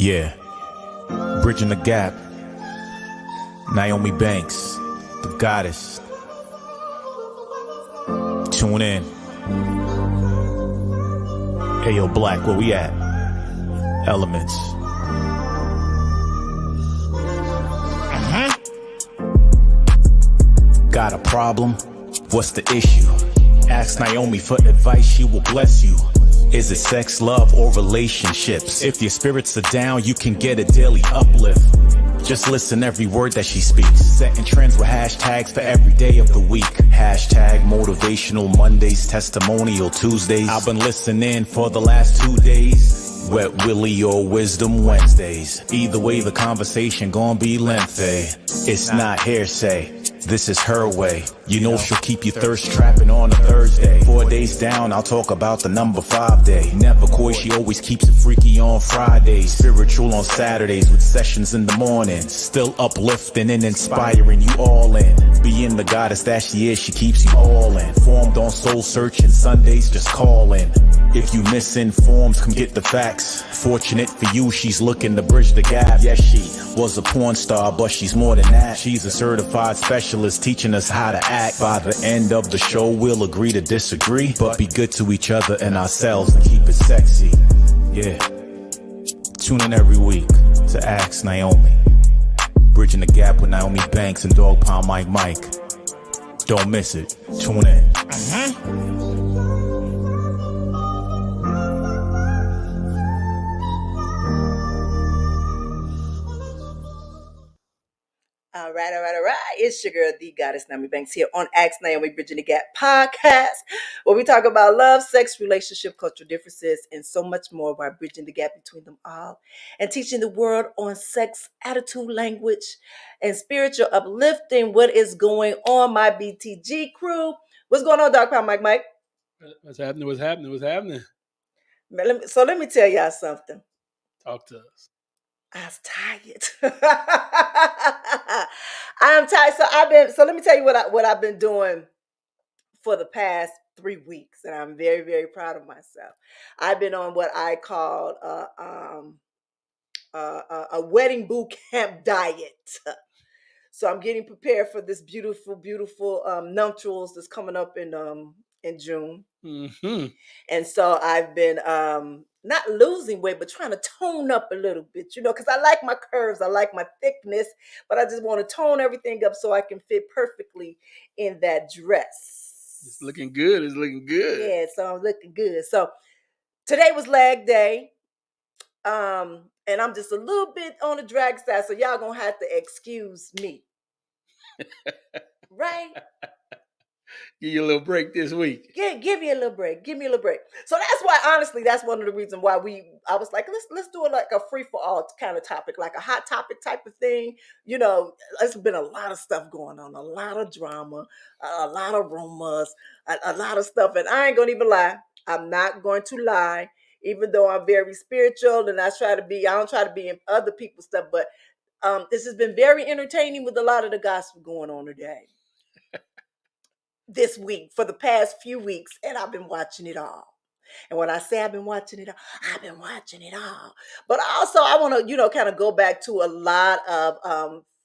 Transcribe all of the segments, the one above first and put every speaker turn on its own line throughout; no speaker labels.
Yeah, bridging the gap. Nyomi Banks, the goddess. Tune in. Hey yo, Black, where we at? Elements. Got a problem? What's the issue? Ask Nyomi for advice, she will bless you. Is it sex, love, or relationships? If your spirits are down, you can get a daily uplift. Just listen every word that she speaks. Setting trends with hashtags for every day of the week. Hashtag motivational Mondays, testimonial Tuesdays. I've been listening for the last 2 days. Wet Willie or Wisdom Wednesdays. Either way, the conversation gon' be lengthy. It's not hearsay. This is her way. You know she'll keep you thirst trapping on a Thursday. 4 days down, I'll talk about the number 5 day. Never coy, she always keeps it freaky on Fridays. Spiritual on Saturdays with sessions in the morning. Still uplifting and inspiring you all in. Being the goddess that she is, she keeps you all in. Formed on soul searching Sundays, just call in. If you misinformed, come get the facts. Fortunate for you, she's looking to bridge the gap. Yes, she was a porn star, but she's more than that. She's a certified specialist teaching us how to act. By the end of the show, we'll agree to disagree, but be good to each other and ourselves and keep it sexy. Yeah. Tune in every week to Ask Nyomi. Bridging the gap with Nyomi Banks and Dog Pound Mike. Don't miss it. Tune in.
All right. It's your girl, the goddess Nyomi Banks here on Ask Nyomi Bridging the Gap podcast, where we talk about love, sex, relationship, cultural differences, and so much more while bridging the gap between them all and teaching the world on sex, attitude, language, and spiritual uplifting. What is going on, my BTG crew? What's going on, Dog Pound Mike?
What's happening?
Let me tell y'all something.
Talk to us.
I was tired. I'm tired. So let me tell you what I've been doing for the past 3 weeks, and I'm very, very proud of myself. I've been on what I call a wedding boot camp diet. So I'm getting prepared for this beautiful nuptials that's coming up in June.
Mm-hmm.
And so I've been not losing weight, but trying to tone up a little bit, because I like my curves, I like my thickness, but I just want to tone everything up so I can fit perfectly in that dress.
It's looking good.
Yeah, so I'm looking good. So today was leg day. And I'm just a little bit on the drag side, so y'all gonna have to excuse me. Right?
Give you a little break this week.
Give me a little break. So that's why, honestly, that's one of the reasons why I was like, let's do it like a free for all kind of topic, like a hot topic type of thing. There's been a lot of stuff going on, a lot of drama, a lot of rumors, a lot of stuff. And I ain't gonna even lie. I'm not going to lie, even though I'm very spiritual and I don't try to be in other people's stuff, but this has been very entertaining with a lot of the gossip going on today. This week, for the past few weeks, and I've been watching it all. And when I say I've been watching it all. But also, I want to, kind of go back to a lot of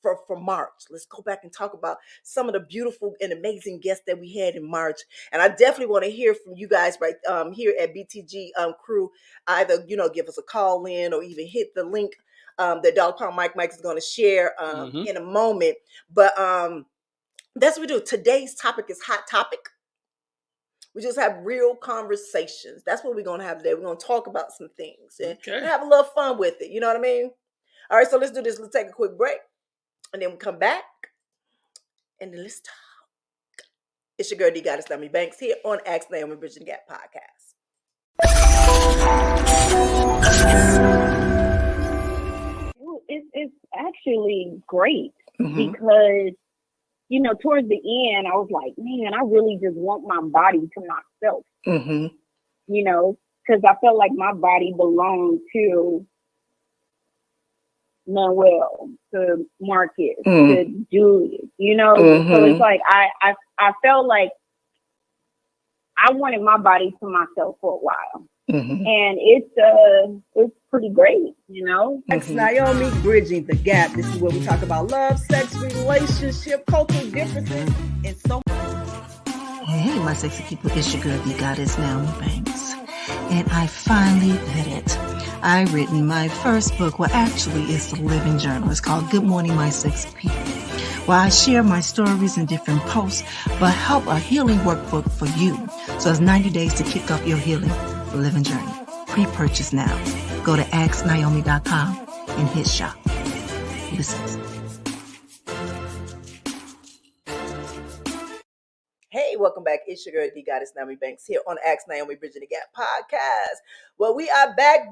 for March. Let's go back and talk about some of the beautiful and amazing guests that we had in March. And I definitely want to hear from you guys right here at BTG crew. Either give us a call in or even hit the link that Dog Pound Mike is going to share in a moment. But that's what we do. Today's topic is hot topic. We just have real conversations. That's what we're going to have today. We're going to talk about some things and have a little fun with it. You know what I mean? All right, so let's do this. Let's take a quick break. And then we come back. And then let's talk. It's your girl, D Goddess Nyomi Banks, here on Ask Nyomi Bridging the Gap podcast.
It's actually great because towards the end, I was like, man, I really just want my body to myself, because I felt like my body belonged to Noel, to Marcus, to Julius, So it's like, I felt like I wanted my body to myself for a while. and it's pretty great, you know.
Thanks, Naomi, bridging the gap. This is where we talk about love, sex, relationship, cultural differences, and so.
Hey, my sexy people, it's your girl, the goddess Naomi Banks. And I finally did it. I've written my first book. Well, actually, it's the living journal. It's called Good Morning, My Sexy People. Where I share my stories in different posts, but help a healing workbook for you. So it's 90 days to kick off your healing living journey. Pre-purchase now. Go to asknaomi.com and hit shop. Listen.
Hey, welcome back. It's your girl, the goddess Naomi Banks here on Ask Naomi Bridging the Gap podcast. Well, we are back.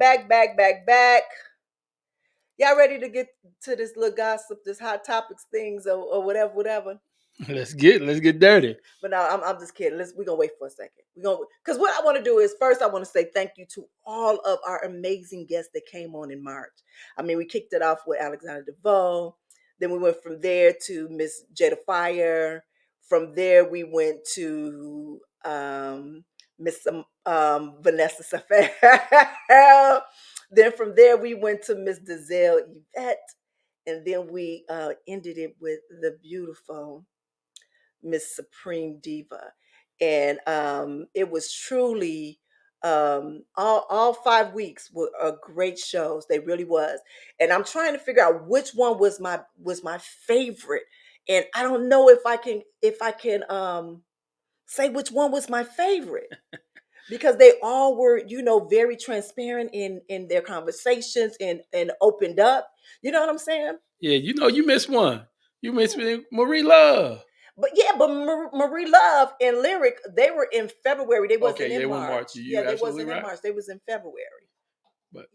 Y'all ready to get to this little gossip, this hot topics things or whatever?
Let's get dirty.
But no, I'm just kidding. We're gonna wait for a second. Because what I want to do is first I want to say thank you to all of our amazing guests that came on in March. I mean, we kicked it off with Alexander DeVoe. Then we went from there to Miss Jada Fire. From there we went to Miss Vanessa Safar. Then from there we went to Miss Dazelle Yvette. And then we ended it with the beautiful Miss Supreme Diva. And it was truly all 5 weeks were great shows. They really was. And I'm trying to figure out which one was my favorite. And I don't know if I can say which one was my favorite. Because they all were, very transparent in their conversations and opened up. You know what I'm saying?
Yeah, you missed one. You missed Marie Love.
But Marie Love and Lyric, they were in February. They wasn't in March.
They
wasn't in March. They was in February.
But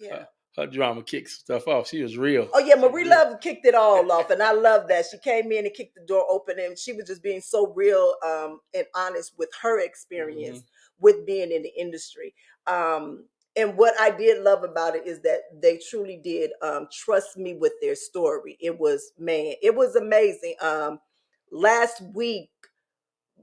her drama kicked stuff off. She was real.
Oh yeah, Marie Love kicked it all off, and I love that. She came in and kicked the door open, and she was just being so real and honest with her experience with being in the industry. And what I did love about it is that they truly did trust me with their story. It was amazing. Last week,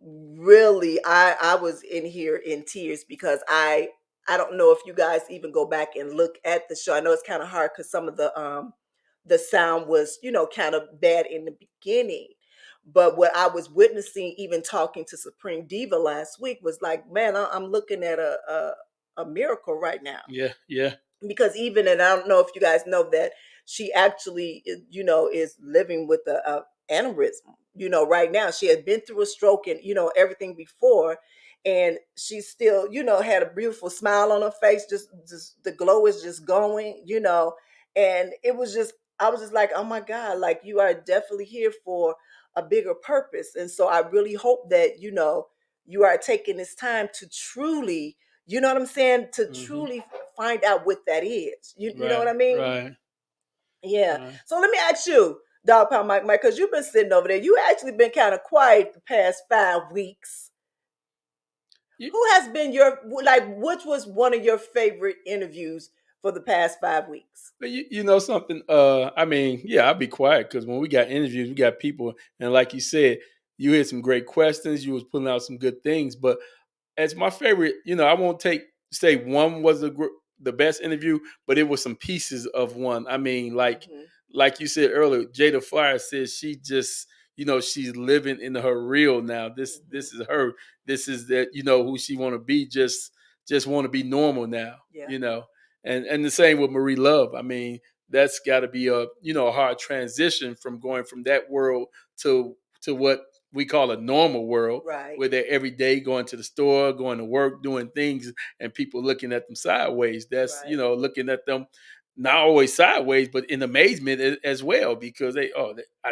really, I was in here in tears because I don't know if you guys even go back and look at the show. I know it's kind of hard because some of the sound was, kind of bad in the beginning. But what I was witnessing, even talking to Supreme Diva last week, was like, man, I'm looking at a miracle right now.
Yeah.
Because and I don't know if you guys know that she actually, is living with a aneurysm. Right now she had been through a stroke and everything before, and she still had a beautiful smile on her face. Just the glow is just going. And it was just, I was just like, oh my God, like you are definitely here for a bigger purpose. And so I really hope that you are taking this time to truly, you know what I'm saying, to truly find out what that is. You know what I mean?
Right.
Yeah. Right. So let me ask you, Dog Pound Mike, because you've been sitting over there. You actually been kind of quiet the past 5 weeks. Who has been which was one of your favorite interviews for the past 5 weeks?
But you know something? I mean, yeah, I'll be quiet because when we got interviews, we got people, and like you said, you had some great questions. You was pulling out some good things, but as my favorite, I won't say one was the best interview, but it was some pieces of one. I mean, like you said earlier, Jada Fire says she just, she's living in her real now. This is her. This is that, who she want to be. Just want to be normal now.
Yeah.
And the same with Marie Love. I mean, that's got to be a hard transition from going from that world to what we call a normal world,
right,
where they're every day going to the store, going to work, doing things, and people looking at them sideways. That's
right.
Looking at them not always sideways, but in amazement as well, because I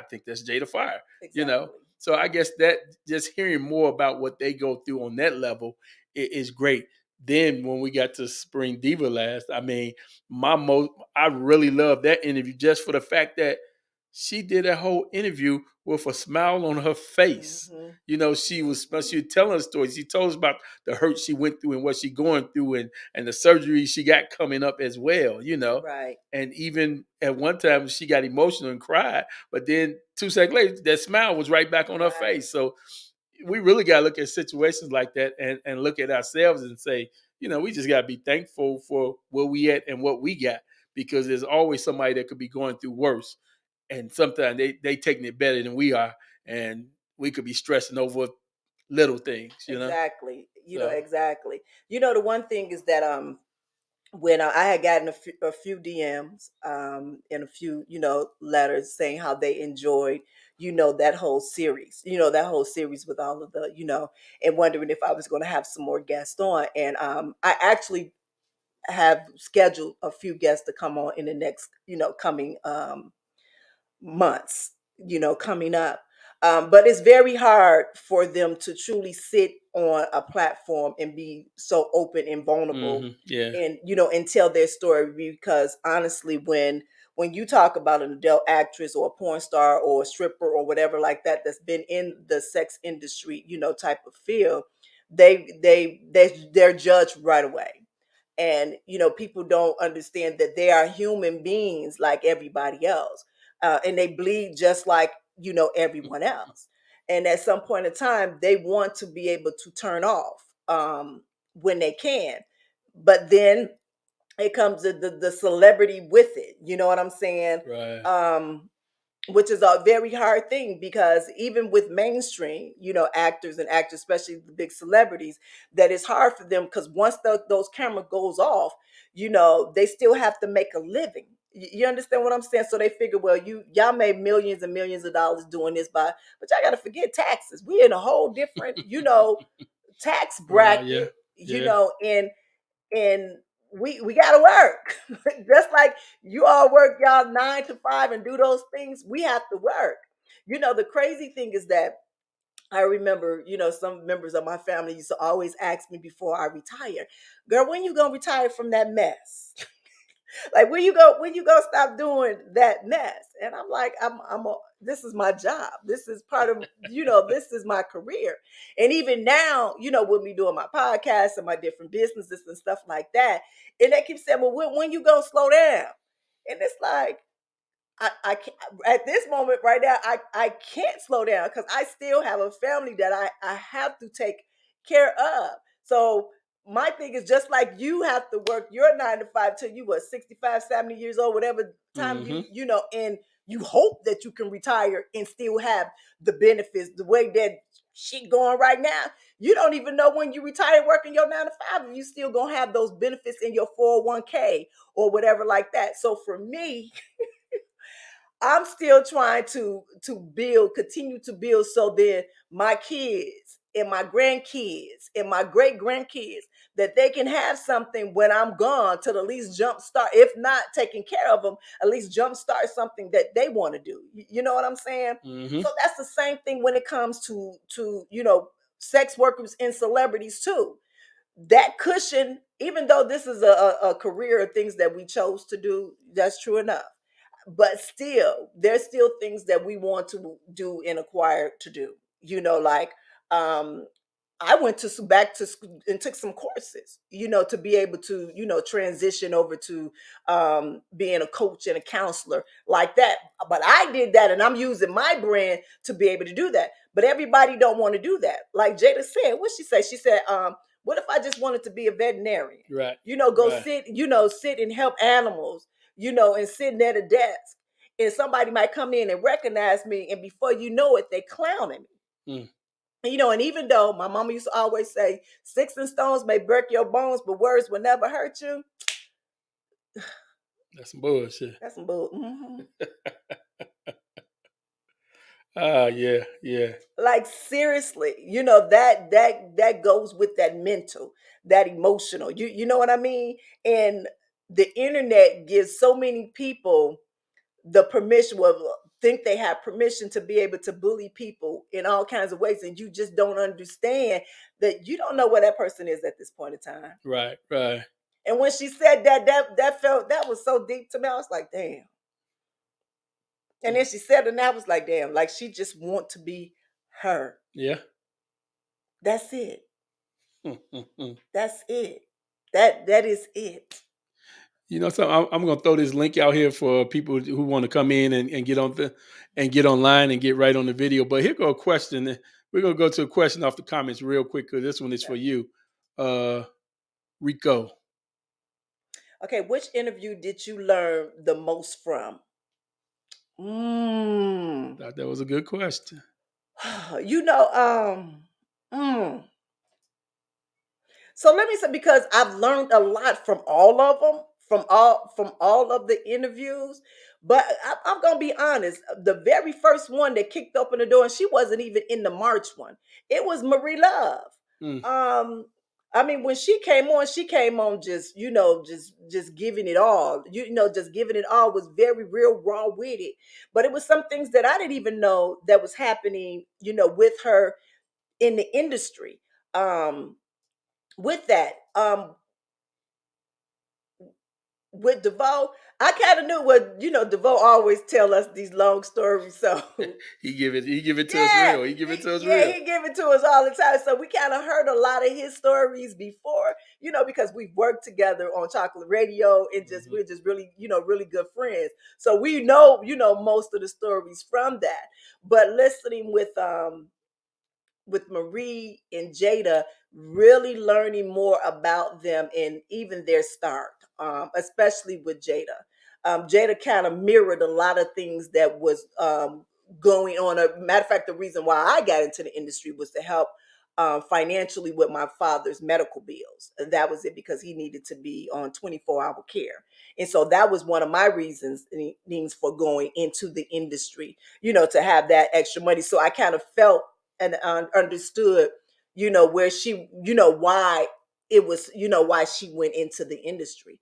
think that's Jada Fire.
Exactly.
So I guess that just hearing more about what they go through on that level is great. Then when we got to Spring Diva last, I mean, I really loved that interview just for the fact that she did that whole interview with a smile on her face. She was telling her story. She told us about the hurt she went through and what she's going through and the surgery she got coming up as well,
Right.
And even at one time she got emotional and cried, but then 2 seconds later, that smile was right back on her face. So we really got to look at situations like that and look at ourselves and say, we just got to be thankful for where we at and what we got, because there's always somebody that could be going through worse. And sometimes they taking it better than we are. And we could be stressing over little things,
Exactly.
So.
Exactly. The one thing is that when I had gotten a few DMs and a few letters saying how they enjoyed that whole series, with all of the and wondering if I was going to have some more guests on, and I actually have scheduled a few guests to come on in the next coming months, coming up. But it's very hard for them to truly sit on a platform and be so open and vulnerable,
Yeah.
and and tell their story. Because honestly, when you talk about an adult actress or a porn star or a stripper or whatever like that that's been in the sex industry, type of field, they're judged right away. And people don't understand that they are human beings like everybody else, and they bleed just like everyone else. And at some point in time, they want to be able to turn off when they can, but then it comes the celebrity with it. You know what I'm saying?
Right.
Which is a very hard thing, because even with mainstream, actors and actors, especially the big celebrities, that it's hard for them, because once those camera goes off, they still have to make a living. You understand what I'm saying? So they figure, well, y'all made millions and millions of dollars doing this, but y'all got to forget taxes. We in a whole different, tax bracket, and we gotta work. Just like you all work y'all 9 to 5 and do those things, we have to work. The crazy thing is that I remember, some members of my family used to always ask me before I retire, girl, when you gonna retire from that mess? Like, when you go stop doing that mess? And I'm like, this is my job. This is part of, this is my career. And even now, with me doing my podcast and my different businesses and stuff like that, and they keep saying, well, when you gonna slow down? And it's like, I can't, at this moment right now, I can't slow down, because I still have a family that I have to take care of. So my thing is, just like you have to work your 9 to 5 till you 65, 70 years old, whatever time and you hope that you can retire and still have the benefits the way that shit going right now. You don't even know when you retire working your 9 to 5 if you still gonna have those benefits in your 401k or whatever like that. So for me, I'm still trying to continue to build, so that my kids and my grandkids and my great grandkids, that they can have something when I'm gone, to at least jumpstart, if not taking care of them, at least jumpstart something that they want to do. You know what I'm saying? So that's the same thing when it comes to sex workers and celebrities too. That cushion, even though this is a career of things that we chose to do, that's true enough, but still there's still things that we want to do and acquire to do, like I went to back to school and took some courses, to be able to transition over to being a coach and a counselor like that. But I did that, and I'm using my brand to be able to do that. But everybody don't want to do that. Like Jada said, what she said, what if I just wanted to be a veterinarian?
Right.
Go
right.
sit and help animals, and sitting at a desk, and somebody might come in and recognize me, and before you know it, they clowning me. And even though my mama used to always say, sticks and stones may break your bones, but words will never hurt you.
That's some bullshit.
That's some bull. Mm-hmm.
Yeah.
Like, seriously, that goes with that mental, that emotional. You know what I mean? And the internet gives so many people the permission, think they have permission to be able to bully people in all kinds of ways, and you just don't understand that you don't know where that person is at this point in time.
Right.
And when she said that was so deep to me. I was like, damn. And then she said it, and I was like, damn, like she just want to be her.
Yeah.
That's it. That's it. That is it.
So I'm going to throw this link out here for people who want to come in and get on get online and get right on the video. But here go a question. We're going to go to a question off the comments real quick, because this one is for you. Rico.
Okay, which interview did you learn the most from? Mm.
Thought that was a good question.
You know, mm. So let me say, because I've learned a lot from all of them, from all of the interviews. But I'm gonna be honest. The very first one that kicked open the door, and she wasn't even in the March one. It was Marie Love.
Mm.
I mean, when she came on just just giving it all. Just giving it all, was very real raw with it. But it was some things that I didn't even know that was happening. With her in the industry. With that, with DeVoe, I kind of knew what DeVoe always tell us these long stories. So
he give it to us
yeah,
real. He give it to us
yeah,
real.
he give it to us all the time. So we kind of heard a lot of his stories before, because we've worked together on Chocolate Radio, and
Mhm.
we're just really, really good friends. So we know, most of the stories from that. But listening with Marie and Jada, really learning more about them and even their start, especially with Jada. Jada kind of mirrored a lot of things that was going on. A matter of fact, the reason why I got into the industry was to help financially with my father's medical bills. And that was it, because he needed to be on 24-hour care. And so that was one of my reasons for going into the industry, to have that extra money. So I kind of felt and understood, where she, why it was, why she went into the industry.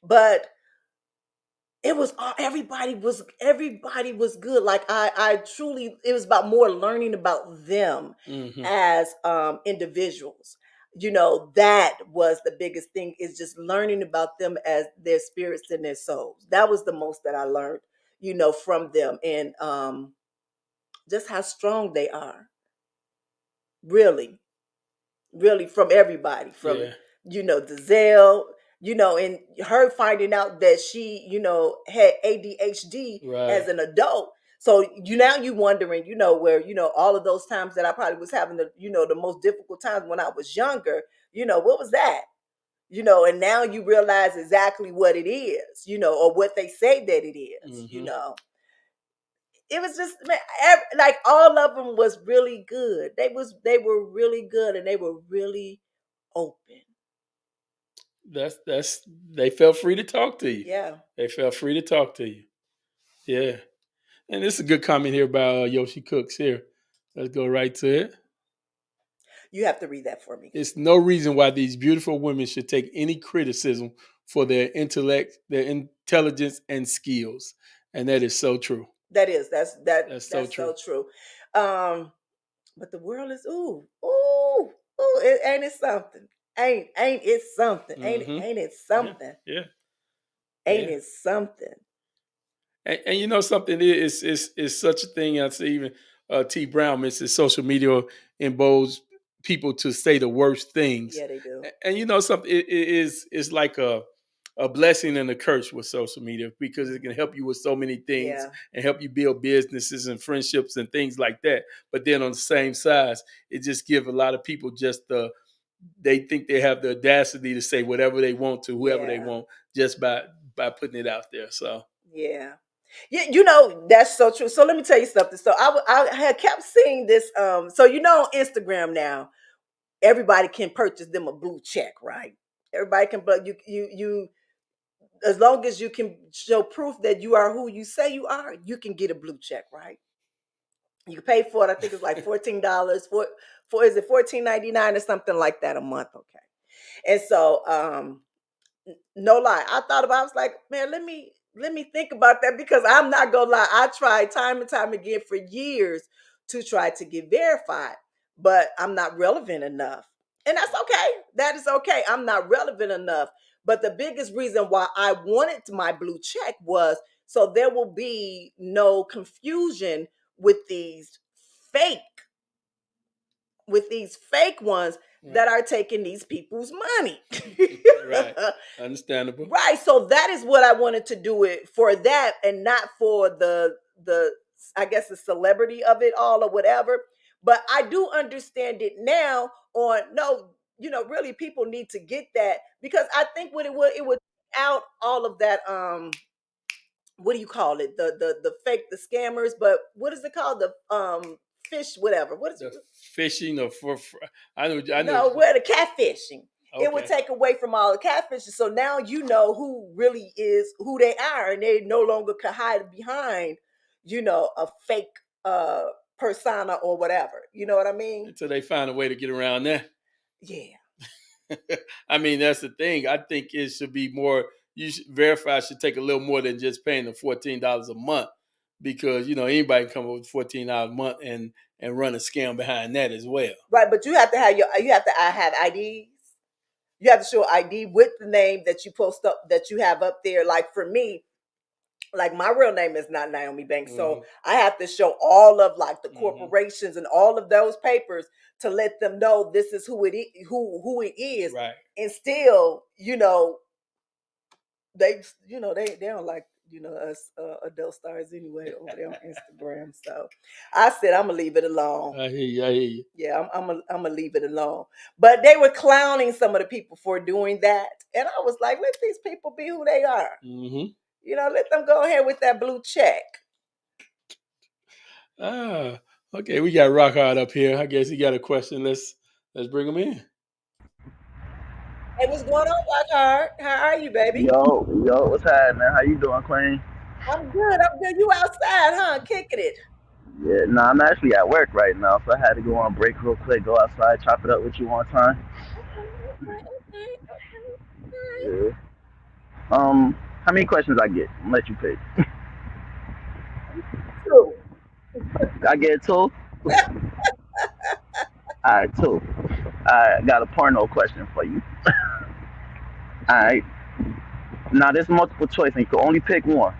But it was everybody was good. Like I truly, it was about more learning about them
Mhm.
as individuals. That was the biggest thing, is just learning about them as their spirits and their souls. That was the most that I learned, from them. And just how strong they are, really, really, from everybody, from
Yeah.
Dazelle, and her finding out that she had ADHD
Right.
as an adult. So now you wondering, where all of those times that I probably was having the most difficult times when I was younger, what was that? And now you realize exactly what it is, or what they say that it is.
Hmm.
It was just, man, like all of them was really good. They were really good, and they were really open.
That's they felt free to talk to you.
Yeah,
They felt free to talk to you. Yeah. And this is a good comment here by Yoshi Cooks here. Let's go right to it.
you have to read that for me.
It's no reason why these beautiful women should take any criticism for their intellect, their intelligence, and skills. And that is so true. That's so
That's so
true.
true. Um, but the world is ain't it something? Ain't it something?
Hmm.
Ain't it
Yeah.
something?
Yeah.
Ain't
Yeah.
it something?
And you know something is such a thing. I say even T. Brown mentions social media emboldens people to say the worst things.
Yeah, they do.
And you know something, it's like a blessing and a curse with social media, because it can help you with so many things
Yeah,
and help you build businesses and friendships and things like that. But then on the same side, it just gives a lot of people just they think they have the audacity to say whatever they want to whoever they
yeah,
want, just by putting it out there. So
yeah. Yeah, that's so true. So let me tell you something. So I had kept seeing this. So on Instagram now, everybody can purchase them a blue check, right? Everybody can, but you, as long as you can show proof that you are who you say you are, you can get a blue check, right? You can pay for it. I think it's like $14 for is it 14.99 or something like that a month? Okay. And so no lie, I thought about. I was like, man, let me think about that, because I'm not gonna lie. I tried time and time again for years to try to get verified, but I'm not relevant enough, and that's okay. That is okay. I'm not relevant enough. But the biggest reason why I wanted my blue check was so there will be no confusion with fake these fake ones that
right.
are taking these people's money.
Right. Understandable.
Right. So that is what I wanted to do it for, that, and not for the I guess the celebrity of it all or whatever. But I do understand it now on, no, really people need to get that, because I think what it would out all of that what do you call it, the fake, the scammers, but what is it called, the fish, whatever, what is
The
it,
fishing or I know.
no, where the catfishing. It would
Okay.
take away from all the catfishing. So now you know who really is who they are, and they no longer can hide behind, a fake uh persona or whatever. You know what I mean?
Until they find a way to get around that.
Yeah.
I mean, that's the thing. I think it should be more. Verify should take a little more than just paying the $14 a month, because anybody can come up with $14 a month and run a scam behind that as well.
Right, but you have to have IDs. You have to show ID with the name that you post up, that you have up there. Like for me, like my real name is not Nyomi Banks, so I have to show all of like the corporations and all of those papers to let them know this is who it is, who it is.
Right.
And still, they don't like us adult stars anyway over there on Instagram. So I said I'm gonna leave it alone.
I hear you.
Yeah, I'm gonna leave it alone. But they were clowning some of the people for doing that, and I was like, let these people be who they are. Let them go ahead with that blue check.
Okay, we got Rock Hard up here. I guess he got a question. Let's bring him in.
Hey, what's going on, Rock Hard? How are you, baby?
Yo, what's happening? How you doing, Queen?
I'm good. You outside, huh? Kicking it.
Yeah, no, I'm actually at work right now, so I had to go on break real quick, go outside, chop it up with you one time.
Okay.
Yeah. How many questions I get? I'm gonna let you pick.
2.
I get 2? Alright, 2. I got a porno question for you. Alright. Now there's multiple choice and you can only pick one.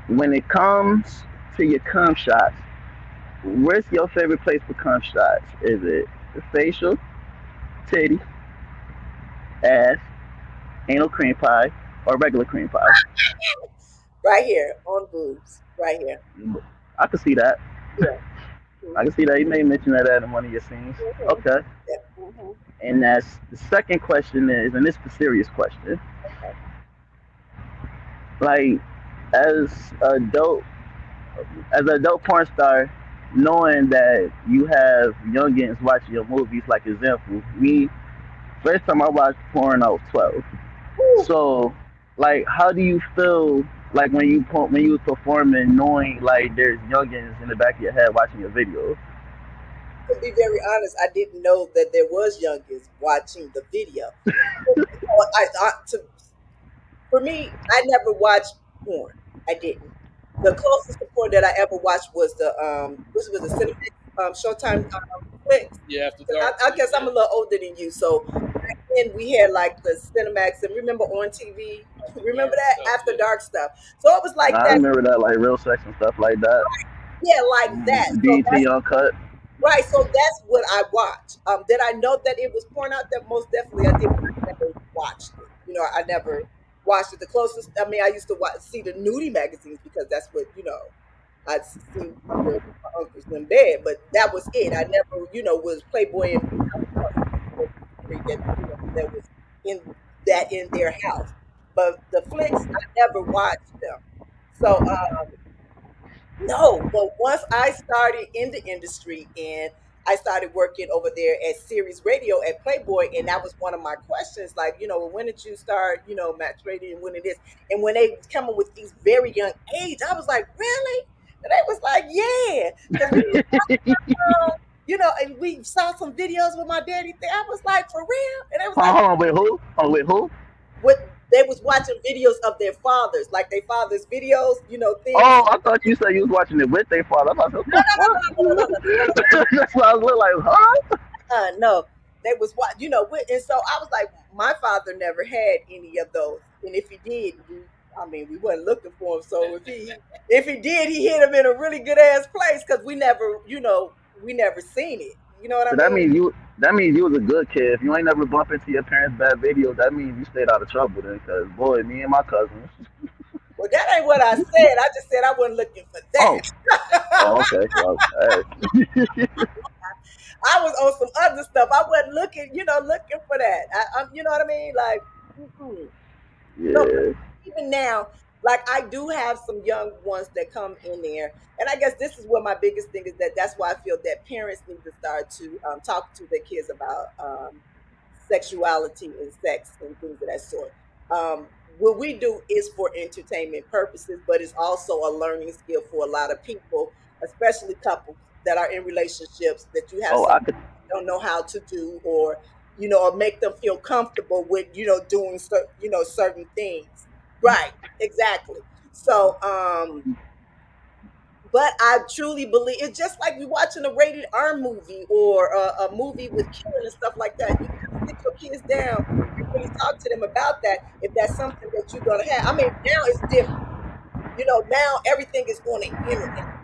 When it comes to your cum shots, where's your favorite place for cum shots? Is it facial, titty, ass, anal cream pie, or regular cream pie?
Right here on boobs. Right here.
I can see that.
Yeah.
I can see that. You may mention that in one of your scenes. Okay.
Yeah.
And that's the second question is, and this is the serious question.
Okay.
Like, as an adult porn star, knowing that you have youngins watching your movies, like example, first time I watched porn, I was 12.
Woo.
So, like, how do you feel like when you was performing, knowing like there's youngins in the back of your head watching your videos?
To be very honest, I didn't know that there was youngins watching the video. For me, I never watched porn. I didn't. The closest to porn that I ever watched was the Cinemax Showtime Toics.
Yeah, After Dark.
I guess I'm a little older than you, so back then we had like the Cinemax, and remember on TV, remember that After Dark stuff. So it was like that.
I remember that, like real sex and stuff like that.
Yeah, like that.
BT Uncut.
Right, so that's what I watched. Did I know that it was porn out there? Most definitely I did. I never watched it. I never watched it. The closest, I used to see the nudie magazines, because that's what, I'd seen my uncles in bed, but that was it. I never, was Playboy and that was in their house. But the flicks, I never watched them. So, no, but once I started in the industry and I started working over there at Sirius Radio at Playboy, and that was one of my questions, like, when did you start, Max Radio, and when it is, and when they come up with these very young age, I was like, really? And they was like, yeah, and we saw some videos with my daddy. I was like, for real? And they was like,
hold on, with who?
They was watching videos of their fathers, like their fathers' videos, things.
Oh, I thought you said you was watching it with their father. I thought, what the fuck? That's what I was like, huh?
No, they was and so I was like, my father never had any of those, and if he did, we wasn't looking for him. So if he did, he hit him in a really good ass place, because we never seen it. You know what I mean?
That means you was a good kid. If you ain't never bump into your parents' bad videos, that means you stayed out of trouble then. Because, boy, me and my cousins.
Well, that ain't what I said. I just said I wasn't looking for that.
Oh, okay. Well,
I was on some other stuff. I wasn't looking for that. You know what I mean? Like, mm-mm. No, but
Yeah.
even now, like I do have some young ones that come in there, and I guess this is what my biggest thing is that's why I feel that parents need to start to talk to their kids about sexuality and sex and things of that sort. What we do is for entertainment purposes, but it's also a learning skill for a lot of people, especially couples that are in relationships that you have
Oh,
something
I could.
you don't know how to do, or or make them feel comfortable with doing certain things. Right, exactly. So but I truly believe it's just like we watching a rated R movie or a movie with killing and stuff like that. You gotta sit your kids down and really talk to them about that if that's something that you're gonna have. I mean, now it's different. Now everything is on the internet.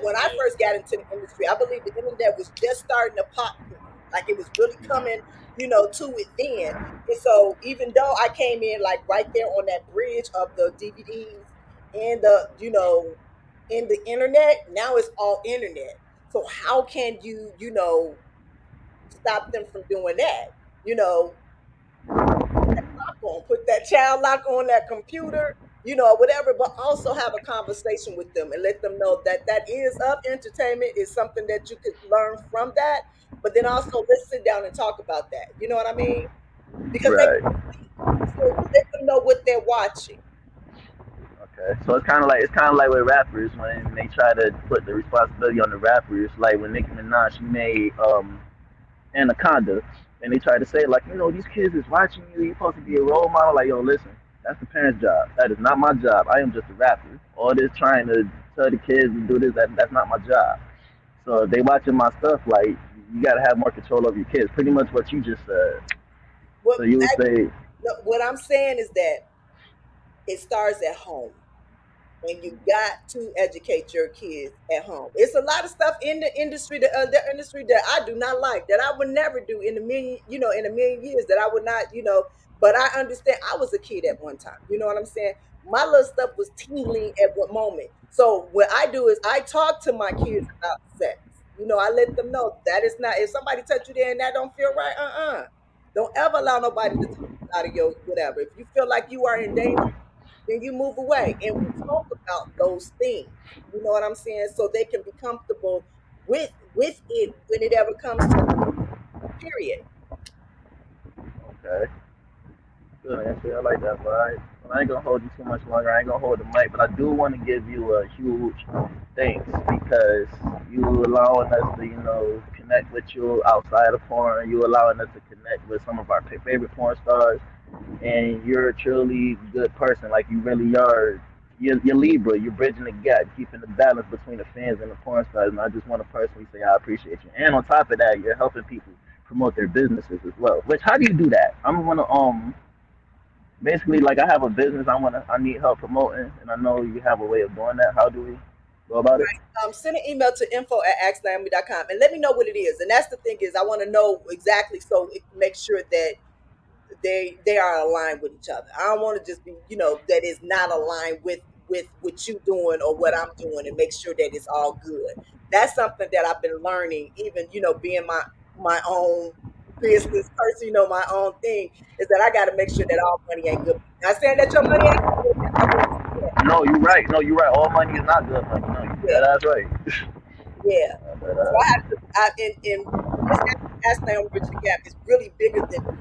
When I first got into the industry, I believe the internet was just starting to pop then. Like it was really coming, to it then. And so even though I came in like right there on that bridge of the DVDs and in the internet, now it's all internet. So how can stop them from doing that? You know, put that child lock on that computer, whatever, but also have a conversation with them and let them know that that is of entertainment, is something that you could learn from that. But then also let's sit down and talk about that. You know what I mean? Because they
Right.
so let them know what they're watching.
Okay. So it's kind of like with rappers when they try to put the responsibility on the rappers. Like when Nicki Minaj she made Anaconda, and they tried to say like these kids is watching you. You're supposed to be a role model. Like listen, that's the parents' job. That is not my job. I am just a rapper. All this trying to tell the kids to do this, that's not my job. So if they watching my stuff, like you gotta have more control over your kids. Pretty much what you just said.
What
So you would say,
what I'm saying is that it starts at home. And you got to educate your kids at home. It's a lot of stuff in the industry that I do not like, that I would never do in a million years, that I would not. But I understand. I was a kid at one time. You know what I'm saying? My little stuff was tingling at what moment. So what I do is I talk to my kids about sex. I let them know that is not. If somebody touch you there and that don't feel right, don't ever allow nobody to talk you out of your whatever. If you feel like you are in danger, then you move away. And we talk about those things. You know what I'm saying? So they can be comfortable with it when it ever comes to period.
okay, good answer. I like that, but I ain't gonna hold you too much longer. I ain't gonna hold the mic, but I do want to give you a huge thanks because you allowing us to, connect with you outside of porn. You allowing us to connect with some of our favorite porn stars, and you're a truly good person. Like you really are. You're Libra. You're bridging the gap, keeping the balance between the fans and the porn stars. And I just want to personally say I appreciate you. And on top of that, you're helping people promote their businesses as well. Which how do you do that? I'm gonna basically like I have a business I need help promoting, and I know you have a way of doing that. How do we go about it?
Send an email to info@axnaomi.com and let me know what it is. And that's the thing is I want to know exactly so it make sure that they are aligned with each other. I don't want to just be, that is not aligned with what you doing or what I'm doing, and make sure that it's all good. That's something that I've been learning, even being my own business person, my own thing, is that I got to make sure that all money ain't good. Not saying that your money ain't good. That's not what I'm saying.
No, you're right. No, you're right. All money is not good money. No, that's right.
Yeah.
But,
So I have to, and this Ask Naomi Bridge the Gap is really bigger than me.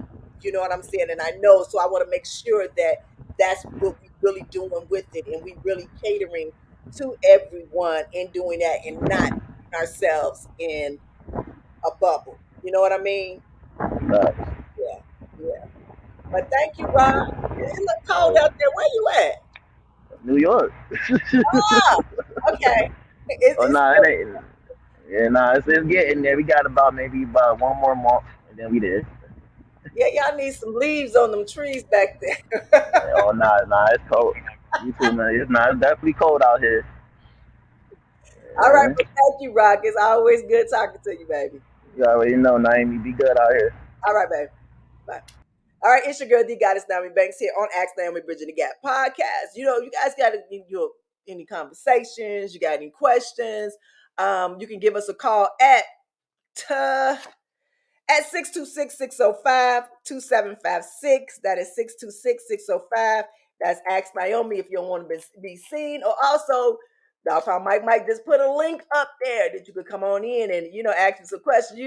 You know what I'm saying? And I know, so I want to make sure that that's what we really doing with it, and we really catering to everyone in doing that, and not putting ourselves in a bubble. You know what I mean? Yeah, yeah. But thank you, Rob. It look cold out there. Where you at?
New York.
Oh, okay.
Oh
It's
no,
still,
it ain't. Yeah, nah, it's getting there. We got maybe about one more month, and then we there.
yeah, y'all need some leaves on them trees back there.
Oh nah, it's cold. You too, man. It's definitely cold out here.
All right,
Yeah.
but thank you, Rock. It's always good talking to you, baby.
You already know, Naomi. Be good out here.
All right, baby. Bye. All right, it's your girl D Goddess Naomi Banks here on Ask Naomi Bridging the Gap podcast. You guys got any conversations? You got any questions? You can give us a call at at 626-605-2756. That is 626-605. That's Ask Naomi if you don't want to be seen. Or also, Dr. Mike just put a link up there that you could come on in and, ask you some questions.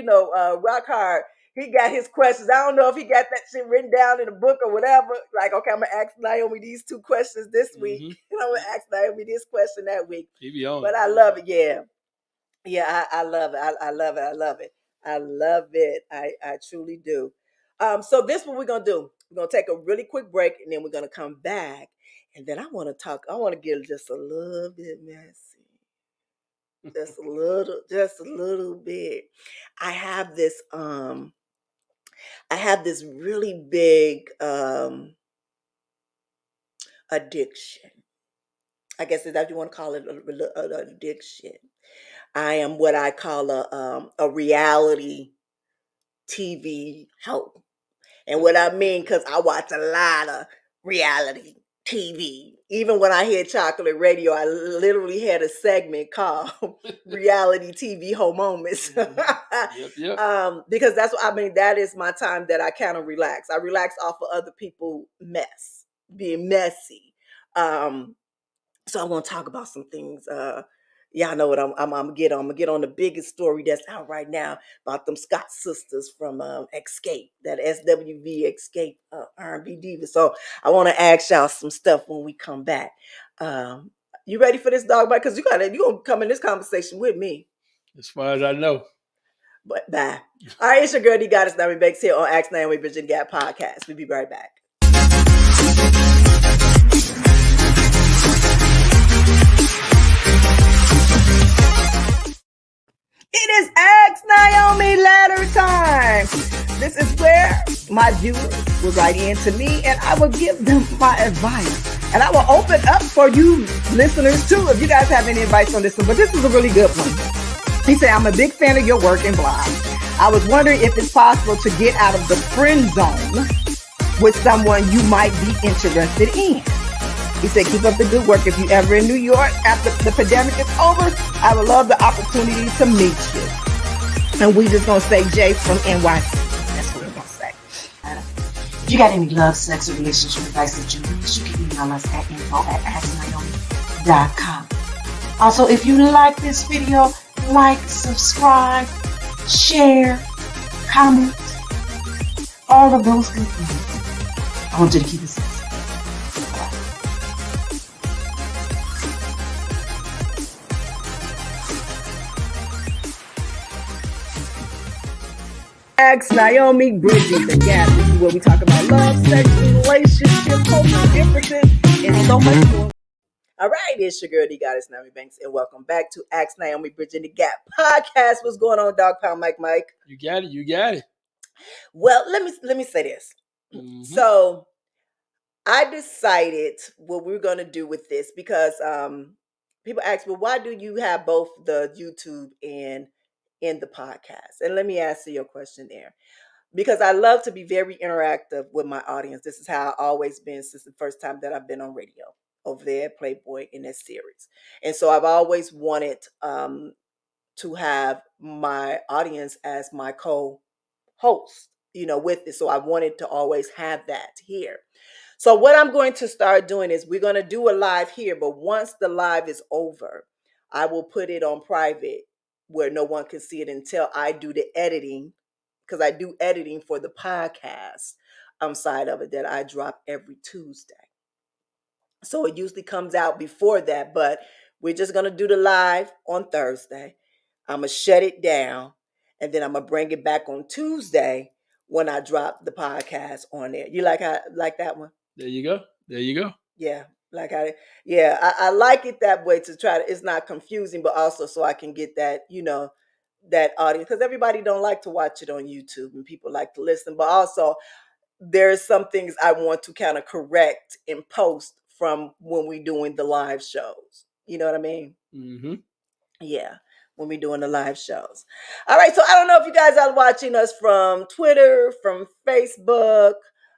Rock Hard, he got his questions. I don't know if he got that shit written down in a book or whatever. Like, okay, I'm going to ask Naomi these 2 questions this week. And I'm going to ask Naomi this question that week. But I love it, yeah. Yeah, I love it. I love it. I love it. I love it. I truly do. So this what we're gonna do. We're gonna take a really quick break and then we're gonna come back. And then I want to get just a little bit messy. Just a little bit. I have this really big addiction. I guess is that what you want to call it, an addiction. I am what I call a reality TV hoe. And what I mean, because I watch a lot of reality TV. Even when I hear chocolate radio, I literally had a segment called Reality TV Hoe Moments.
Yep.
Because that's what I mean, that is my time that I kind of relax. I relax off of other people's mess, being messy. So I want to talk about some things. Y'all know what I'm gonna get on. I'm gonna get on the biggest story that's out right now about them Scott sisters from Escape, that SWV Escape R&B diva. So I want to ask y'all some stuff when we come back. You ready for this, dog bite? Because you gonna come in this conversation with me.
As far as I know.
But bye. All right, it's your girl D Goddess Naomi Banks here on Ask Naomi Bridget Gap Podcast. We'll be right back. It is Ask Naomi Ladder time. This is where my viewers will write in to me and I will give them my advice. And I will open up for you listeners too if you guys have any advice on this one. But this is a really good one. He said, I'm a big fan of your work and blog. I was wondering if it's possible to get out of the friend zone with someone you might be interested in. He said, keep up the good work. If you're ever in New York after the pandemic is over, I would love the opportunity to meet you. And we just going to say Jay from NYC. That's what we're going to say.
If you got any love, sex, or relationship advice that you need, you can email us at info@asknaomi.com. Also, if you like this video, like, subscribe, share, comment, all of those good things. I want you to keep it simple.
Ask Naomi Bridget the Gap. This is where we talk about love, sex, relationships, cultural differences, and so much more. All right, it's your girl, D Goddess Naomi Banks, and welcome back to Ask Naomi Bridget the Gap Podcast. What's going on, Dog Pound Mike?
You got it.
Well, let me say this. Mm-hmm. So I decided what we're going to do with this because people ask, well, why do you have both the YouTube and in the podcast? And let me answer your question there. Because I love to be very interactive with my audience. This is how I've always been since the first time that I've been on radio over there at Playboy in this series. And so I've always wanted to have my audience as my co-host, with it. So I wanted to always have that here. So what I'm going to start doing is we're going to do a live here, but once the live is over, I will put it on private where no one can see it until I do the editing, because I do editing for the podcast side of it that I drop every Tuesday. So it usually comes out before that, but we're just going to do the live on Thursday. I'm going to shut it down, and then I'm going to bring it back on Tuesday when I drop the podcast on there. You like that one?
There you go.
Yeah. I like it that way to try to, it's not confusing, but also so I can get that, that audience, because everybody don't like to watch it on YouTube and people like to listen, but also there's some things I want to kind of correct and post from when we're doing the live shows. You know what I mean?
Mm-hmm.
Yeah, when we're doing the live shows. All right, so I don't know if you guys are watching us from Twitter, from Facebook,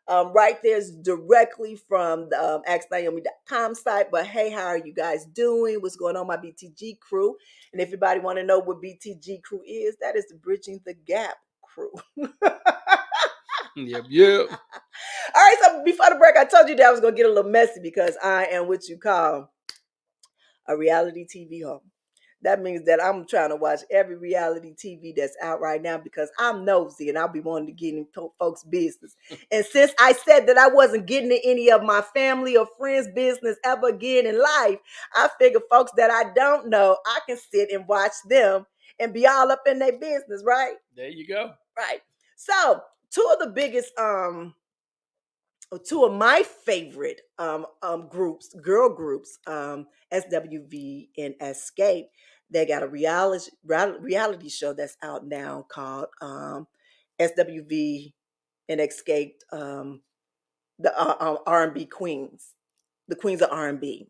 Right there's directly from the AskNaomi.com site. But hey, how are you guys doing? What's going on, my BTG crew? And if anybody want to know what BTG crew is, that is the Bridging the Gap crew.
Yep.
All right, so before the break, I told you that I was going to get a little messy because I am what you call a reality TV home. That means that I'm trying to watch every reality TV that's out right now because I'm nosy and I'll be wanting to get in folks' business. And since I said that I wasn't getting in any of my family or friends' business ever again in life, I figure folks that I don't know, I can sit and watch them and be all up in their business, right?
There you go.
Right. So two of the biggest two of my favorite groups, girl groups, SWV and Escape. They got a reality show that's out now called SWV and Escape, the R&B Queens, the Queens of R&B.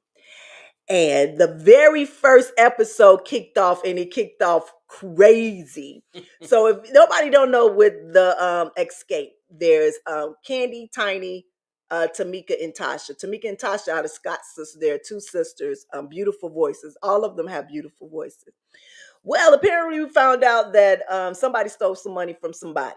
And the very first episode kicked off, and it kicked off crazy. So if nobody don't know with the Escape, there's Candy, Tiny, Tamika, and Tasha. Tamika and Tasha are the Scott sisters. They're two sisters, beautiful voices. All of them have beautiful voices. Well, apparently we found out that somebody stole some money from somebody.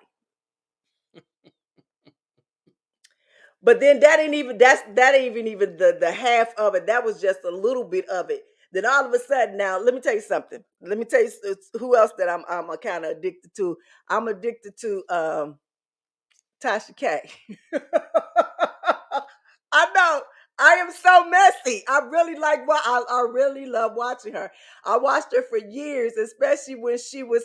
But then that ain't even the half of it. That was just a little bit of it. Then all of a sudden, now let me tell you something. Let me tell you who else that I'm kind of addicted to. I'm addicted to Tasha K. I know. I am so messy. I really I really love watching her. I watched her for years, especially when she was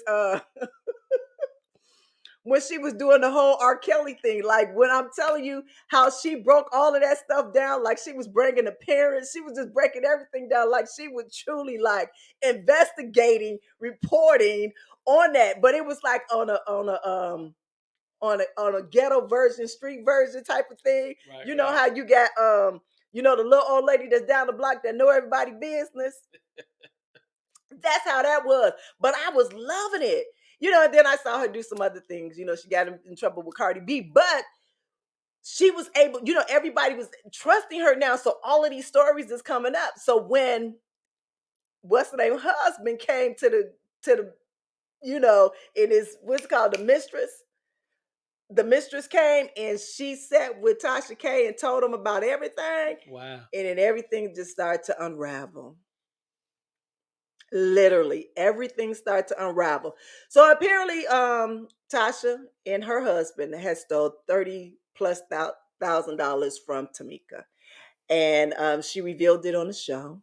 when she was doing the whole R. Kelly thing. Like when I'm telling you how she broke all of that stuff down, like she was bringing the parents, she was just breaking everything down. Like she was truly like investigating, reporting on that. But it was like on a ghetto version, street version type of thing. Right, you know how you got the little old lady that's down the block that know everybody's business. That's how that was. But I was loving it. And then I saw her do some other things. She got in trouble with Cardi B, but she was able, everybody was trusting her now. So all of these stories is coming up. So when what's the name husband came to the it is what's called the mistress. The mistress came and she sat with Tasha K and told him about everything.
Wow.
And then everything just started to unravel. Literally everything started to unravel. So apparently Tasha and her husband has stole $30,000+ from Tamika, and she revealed it on the show.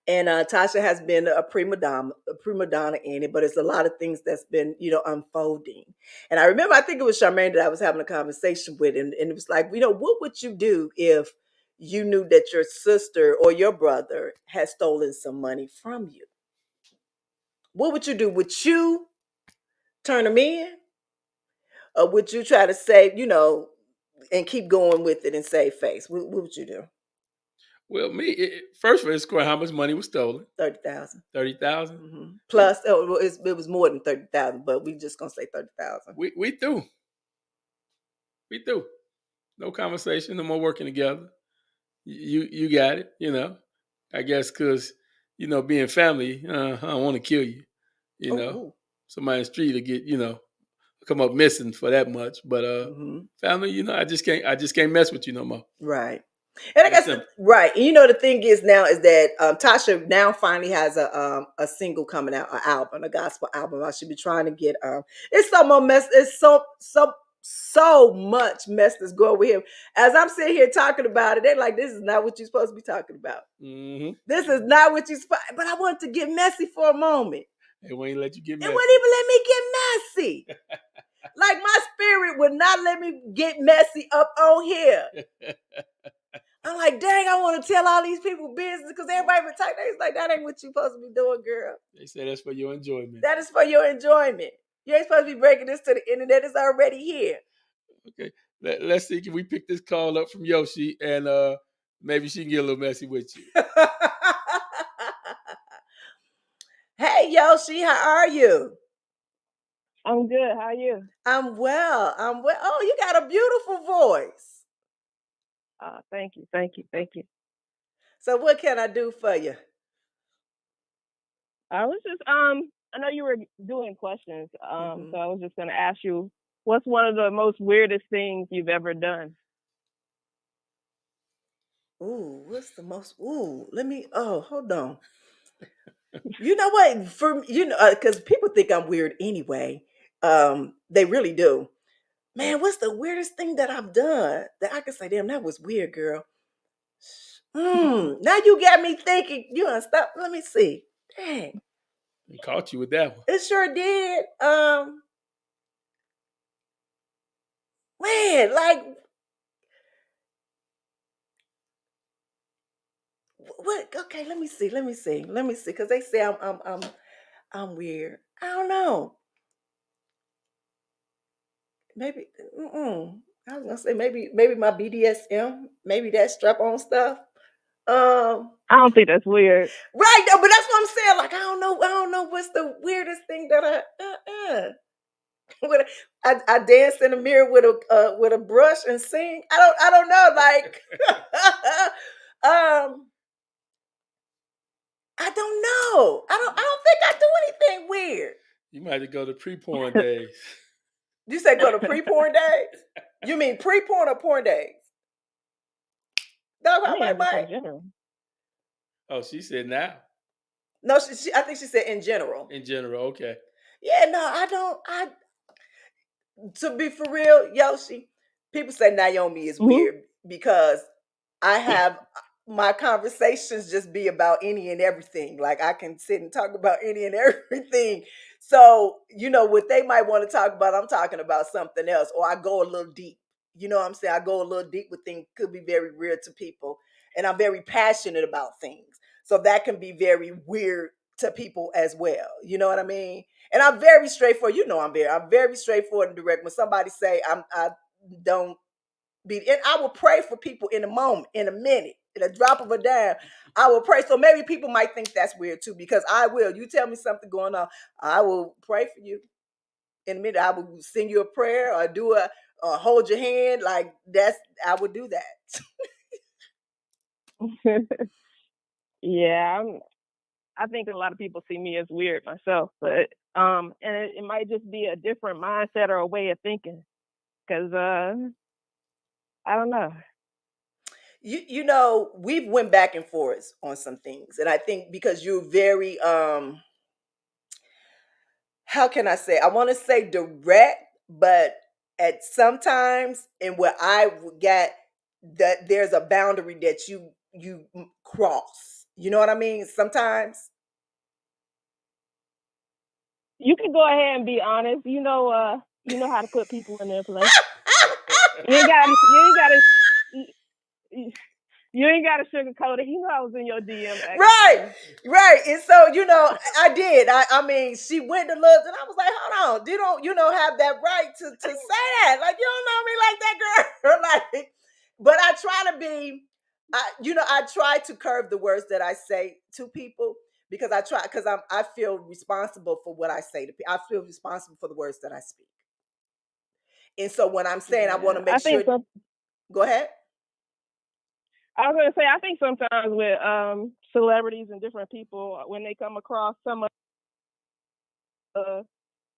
And Tasha has been a prima donna in it, but it's a lot of things that's been unfolding. And I remember, I think it was Charmaine that I was having a conversation with, and it was like, what would you do if you knew that your sister or your brother had stolen some money from you? What would you do? Would you turn them in? Or would you try to save, and keep going with it and save face? What would you do?
Well, first of all, it's how much money was stolen.
30,000.
30,000.
Mm-hmm. Plus, it was more than 30,000, but we just gonna say 30,000.
We through. We through. No conversation. No more working together. You got it. I guess because being family, I don't want to kill you. Somebody in the street will get come up missing for that much. But family, I just can't mess with you no more.
Right. And I guess right. And the thing is now is that Tasha now finally has a single coming out, an album, a gospel album. I should be trying to get it's so much mess. It's so much mess that's going with him. As I'm sitting here talking about it, they're like, "This is not what you're supposed to be talking about. Mm-hmm. This is not what you're supposed." But I wanted to get messy for a moment.
It won't let you get messy.
It wouldn't even let me get messy. Like my spirit would not let me get messy up on here. I'm like, dang, I want to tell all these people business because everybody been talking. It's like, that ain't what you supposed to be doing, girl.
They say that's for your enjoyment.
That is for your enjoyment. You ain't supposed to be breaking this to the internet. It's already here.
Okay. Let's see. Can we pick this call up from Yoshi and maybe she can get a little messy with you.
Hey, Yoshi, how are you?
I'm good. How are you?
I'm well. I'm well. Oh, you got a beautiful voice.
Thank you. Thank you. Thank you.
So what can I do for you?
I was just I know you were doing questions.
Hmm.
So I was just gonna ask you, what's one of the most weirdest things you've ever done?
Ooh, what's the most? Ooh, let me. Oh, hold on. You know what? Because people think I'm weird anyway. They really do. Man, what's the weirdest thing that I've done that I can say, damn, that was weird, girl. Now you got me thinking. You know, stop. Let me see. Dang,
He caught you with that one.
it sure did. Man, like what? Okay, let me see. Let me see. Let me see. Because they say I'm weird. I don't know. Maybe. I was gonna say maybe my BDSM. Maybe that strap on stuff. Um.
I don't think that's weird.
Right. No, but that's what I'm saying. Like I don't know. I don't know what's the weirdest thing that with I dance in the mirror with a brush and sing. I don't know. Like I don't know. I don't think I do anything weird.
You might have to go to pre-porn days.
You say go to pre-porn days? You mean pre-porn or porn days? Dog,
I
I
mean, just in
might.
general.
Oh, she said now.
No, I think she said in general.
In general, okay.
Yeah, no, I don't. To be for real, Yoshi, people say Naomi is
Hmm.
weird because I have my conversations just be about any and everything. Like I can sit and talk about any and everything. So, what they might want to talk about, I'm talking about something else, or I go a little deep. You know what I'm saying? I go a little deep with things, could be very weird to people. And I'm very passionate about things. So that can be very weird to people as well. You know what I mean? And I'm very straightforward. I'm very straightforward and direct. When somebody say I don't be, and I will pray for people in a moment, in a minute, in a drop of a dime. I will pray. So maybe people might think that's weird too, because I will. You tell me something going on, I will pray for you in a minute. I will send you a prayer or do or hold your hand. Like I would do that.
Yeah, I think a lot of people see me as weird myself, but and it might just be a different mindset or a way of thinking, because I don't know.
We've went back and forth on some things, and I think because you're very how can I say? I want to say direct, but at sometimes and where I would get that there's a boundary that you cross. You know what I mean? Sometimes.
You can go ahead and be honest. You know how to put people in their place. You, you, you ain't got to sugarcoat it. You know I was in your DM acting
Right,
funny.
right. And so, I did. I mean, she went to look, and I was like, hold on, you don't, have that right to say that. Like, you don't know me like that, girl. Like, but I try to be, I try to curb the words that I say to people because I feel responsible for what I say to people. I feel responsible for the words that I speak. And so when I'm saying I want
Yeah,
to make sure, go ahead.
I was gonna say I think sometimes with celebrities and different people when they come across some of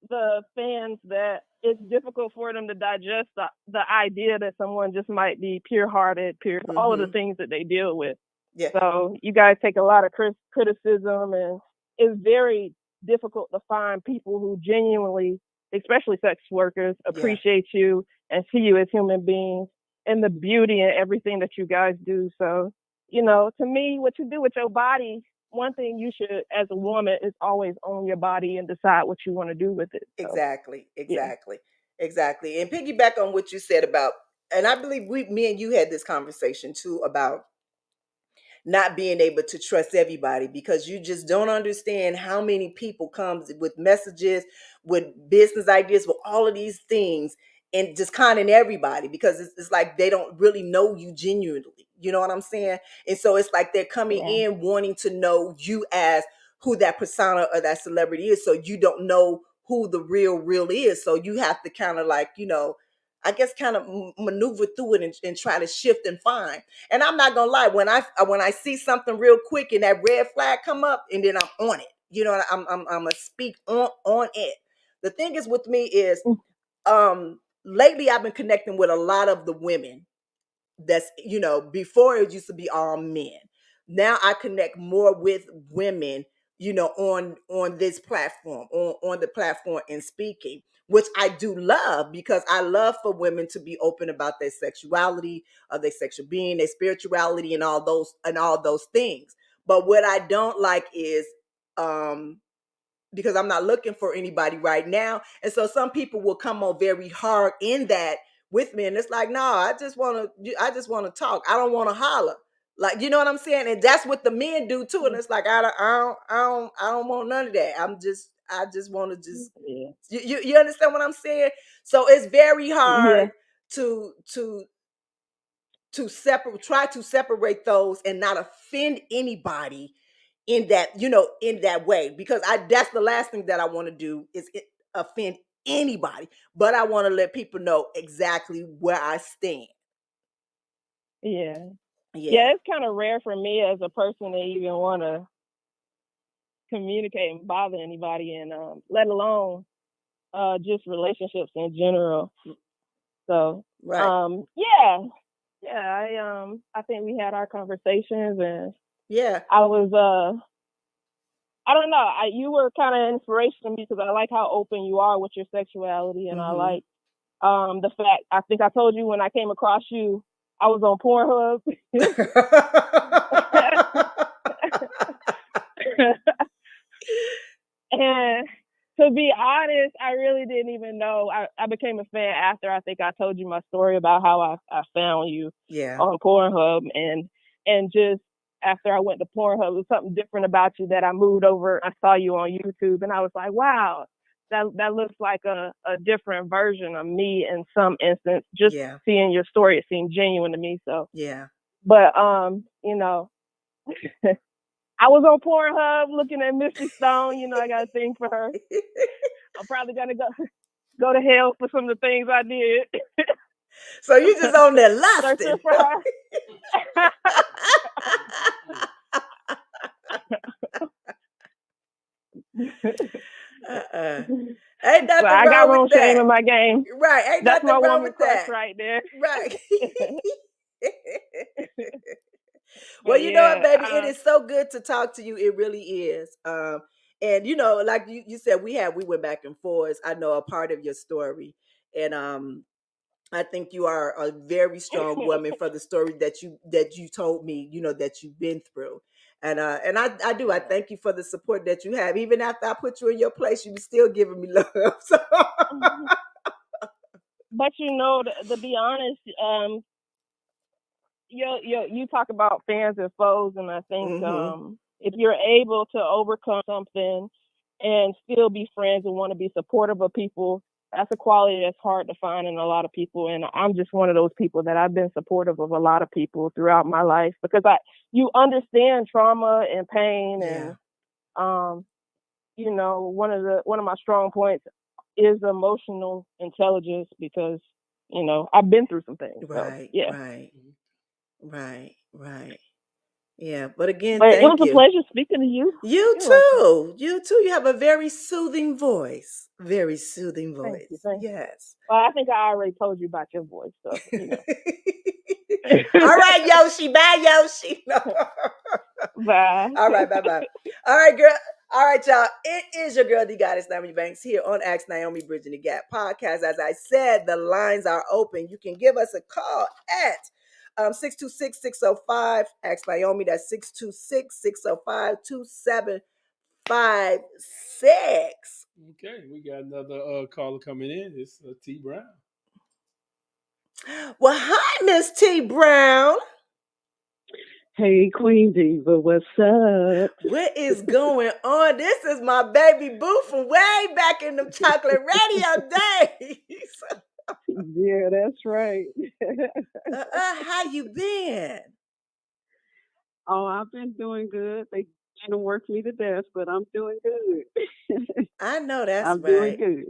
the fans that it's difficult for them to digest the idea that someone just might be pure hearted, pure all of the
Mm-hmm.
things that they deal with.
Yeah.
So you guys take a lot of criticism, and it's very difficult to find people who genuinely, especially sex workers,
Yeah.
appreciate you and see you as human beings and the beauty in everything that you guys do. So, to me, what you do with your body, one thing you should, as a woman, is always own your body and decide what you want to do with it. So,
Exactly,
yeah.
exactly, exactly. And piggyback on what you said about, and I believe me and you had this conversation too about not being able to trust everybody because you just don't understand how many people comes with messages, with business ideas, with all of these things, and just conning everybody because it's like they don't really know you genuinely. You know what I'm saying? And so it's like they're coming
Yeah.
in wanting to know you as who that persona or that celebrity is, so you don't know who the real is. So you have to kind of like, I guess kind of maneuver through it and try to shift and find. And I'm not gonna lie, when I see something real quick and that red flag come up, and then I'm on it. I'm gonna speak on it. The thing is with me is, lately I've been connecting with a lot of the women that's, before it used to be all men. Now I connect more with women, on this platform, on the platform and speaking, which I do love, because I love for women to be open about their sexuality, their sexual being, their spirituality, and all those things. But what I don't like is, because I'm not looking for anybody right now. And so some people will come on very hard in that with me. And it's like, no, I just want to talk. I don't want to holler. Like, you know what I'm saying? And that's what the men do too. And it's like, I don't want none of that. I just want to just, you understand what I'm saying? So it's very hard to try to separate those and not offend anybody in that, in that way, because that's the last thing that I want to do is offend anybody, but I want to let people know exactly where I stand.
Yeah, it's kind of rare for me as a person to even want to communicate and bother anybody, and let alone just relationships in general. So
right.
I think we had our conversations, and
yeah,
I was I don't know, you were kind of inspiration to me, because I like how open you are with your sexuality, and I like the fact, I think I told you when I came across you, I was on Pornhub. And to be honest, I really didn't even know. I became a fan after, I think I told you my story about how I found you on Pornhub, and just after I went to Pornhub, it was something different about you that I moved over. I saw you on YouTube, and I was like, wow, that looks like a different version of me in some instance. Just seeing your story, it seemed genuine to me. So but I was on Pornhub looking at Missy Stone. I got a thing for her. I'm probably gonna go to hell for some of the things I did.
So you just on there lusting.
Searching for her.
Ain't nothing
I
wrong
got
with
wrong
that.
shame in my game.
Right. Ain't
That's
nothing
my
wrong
woman
with
crush
that.
right there.
Right.
But
Well, you know what, baby? It is so good to talk to you. It really is. And like you said, we went back and forth. I know a part of your story. And I think you are a very strong woman for the story that you told me, that you've been through. And I do. I thank you for the support that you have. Even after I put you in your place, you were still giving me love. So.
But to be honest, you talk about fans and foes, and I think if you're able to overcome something and still be friends and want to be supportive of people, that's a quality that's hard to find in a lot of people. And I'm just one of those people that I've been supportive of a lot of people throughout my life, because you understand trauma and pain, and one of my strong points is emotional intelligence, because I've been through some things.
Right.
So,
Right. Yeah, but again,
but it was
thank
a
you.
pleasure speaking to you.
You
You're
too.
welcome.
You too. You have a very soothing voice. Very soothing
Thank you.
voice.
Thank you.
Yes.
Well, I think I already told you about your voice, so
All right, Yoshi. Bye, Yoshi.
Bye.
All right, bye. All right, girl. All right, y'all. It is your girl, the goddess Naomi Banks, here on Ask Naomi Bridging the Gap podcast. As I said, the lines are open. You can give us a call at 626-605. Ask Naomi. That's 626-605-2756.
Okay, we got another caller coming in. It's T Brown.
Well, hi, Miss T Brown.
Hey, Queen Diva, what's up?
What is going on? This is my baby boo from way back in the chocolate radio days.
Yeah, that's right.
How you been?
Oh, I've been doing good. They trying to work me to death, but I'm doing good.
I know that's
I'm doing
right.
good.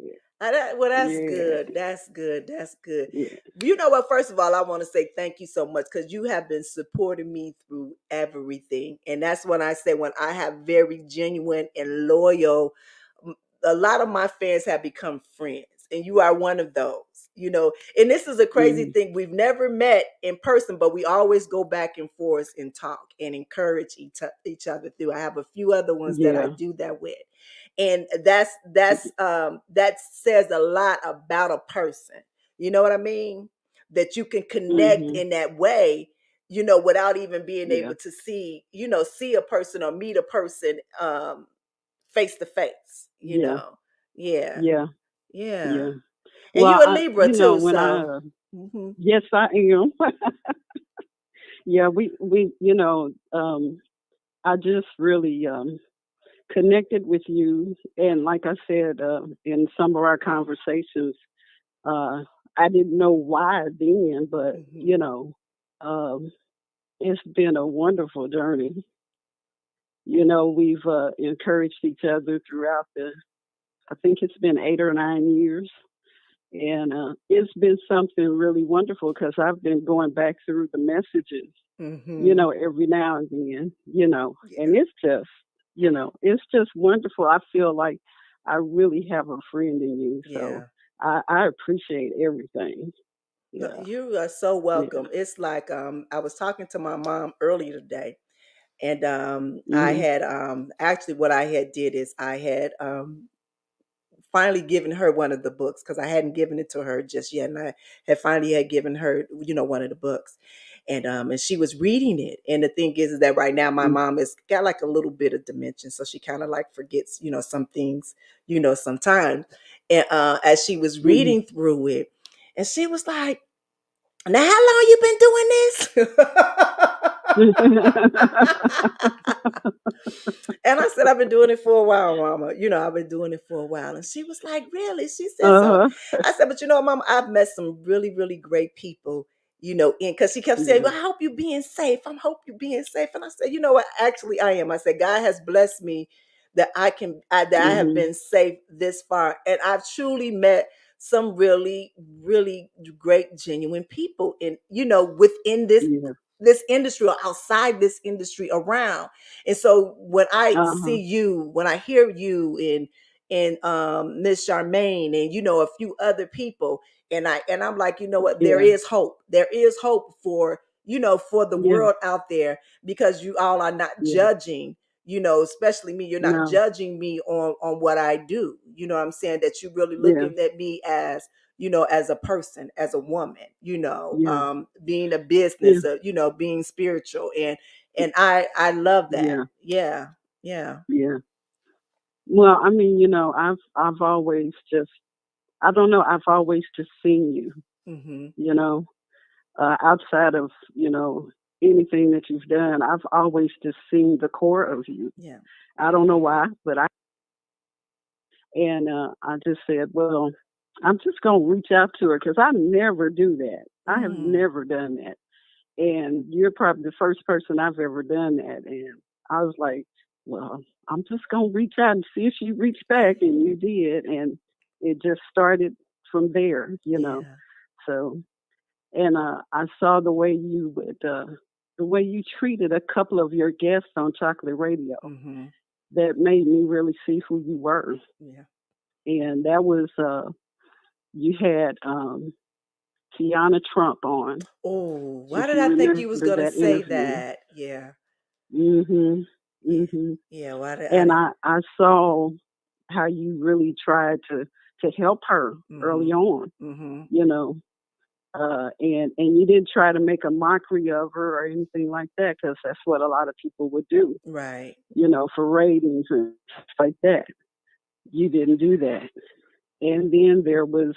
Well, that's
Yeah,
good. That's good. That's good.
yeah.
You know what? First of all, I want to say thank you so much because you have been supporting me through everything. And that's when I say, when I have very genuine and loyal, m- a lot of my fans have become friends. And you are one of those, you know. And this is a crazy
Mm,
thing. We've never met in person, but we always go back and forth and talk and encourage each other through. I have a few other ones that I
yeah.
do that with, and that says a lot about a person, you know what I mean, that you can connect
Mhm.
in that way, you know, without even being
Yeah.
able to see, you know, see a person or meet a person face to face, you
Yeah.
know. Yeah.
Yeah.
Yeah.
Yeah.
And
Well,
you a Libra too,
when
so mhm.
yes, I am. Yeah, we, I just really connected with you, and like I said in some of our conversations, uh, I didn't know why then, but
Mhm.
um, it's been a wonderful journey. We've encouraged each other throughout I think it's been 8 or 9 years. And it's been something really wonderful because I've been going back through the messages,
Mhm.
every now and then, and
Yeah.
it's just wonderful. I feel like I really have a friend in you. So
Yeah.
I appreciate everything.
No,
Yeah.
you are so
Yeah.
welcome. It's like I was talking to my mom earlier today, and I
Hmm.
had actually what I had did is I had finally given her one of the books because I hadn't given it to her just yet, and I had finally had given her, you know, one of the books, and she was reading it. And the thing is that right now my mom has got like a little bit of dementia, so she kind of like forgets, you know, some things, you know, sometimes. And as she was
Hmm.
reading through it, and she was like, "Now, how long you been doing this?" And I said, I've been doing it for a while, Mama. You know, I've been doing it for a while. And she was like, Really? She said, So
Uh-huh.
I said, But you know, Mama, I've met some really, really great people, you know, in because she kept saying,
Yeah.
Well, I hope you being safe. I hope you being safe. And I said, You know what? Actually, I am. I said, God has blessed me that that I have
Hmm.
been safe this far. And I've truly met some really, really great, genuine people in, you know, within
Yeah.
this industry or outside this industry around. And so when I
Uh-huh.
see you, when I hear you and Miss Charmaine and you know a few other people, and I'm like, you know what, there
Yeah.
is hope. There is hope for, you know, for the
Yeah.
world out there because you all are not
Yeah.
judging, you know, especially me. You're not
No.
judging me on what I do. You know what I'm saying? That you really
Yeah.
looking at me as, you know, as a person, as a woman, you know,
Yeah.
being a
Yeah.
business, you know, being spiritual, and I love that.
Yeah.
Yeah, yeah.
Yeah. Well, I mean, I've always just, I don't know, I've always just seen you,
Hmm.
you know, outside of, anything that you've done. I've always just seen the core of you.
Yeah.
I don't know why, but and I just said, well, I'm just going to reach out to her because I never do that. I have
Mm,
never done that. And you're probably the first person I've ever done that. And I was like, well, I'm just going to reach out and see if she reached back. And you did. And it just started from there.
yeah.
So, and I saw the way the way you treated a couple of your guests on Chocolate Radio.
Hmm.
That made me really see who you were.
Yeah.
And that was, you had Tiana Trump on,
Oh, why
if
did
you
I think you was
remember
gonna
that
say
interview.
that? Yeah.
Mhm.
Yeah.
Mhm.
Yeah. Why did I
And
didn't?
I saw how you really tried to help her early
Hmm.
on,
Hmm.
you know. And you didn't try to make a mockery of her or anything like that because that's what a lot of people would do,
Right.
for ratings and stuff like that. You didn't do that. And then there was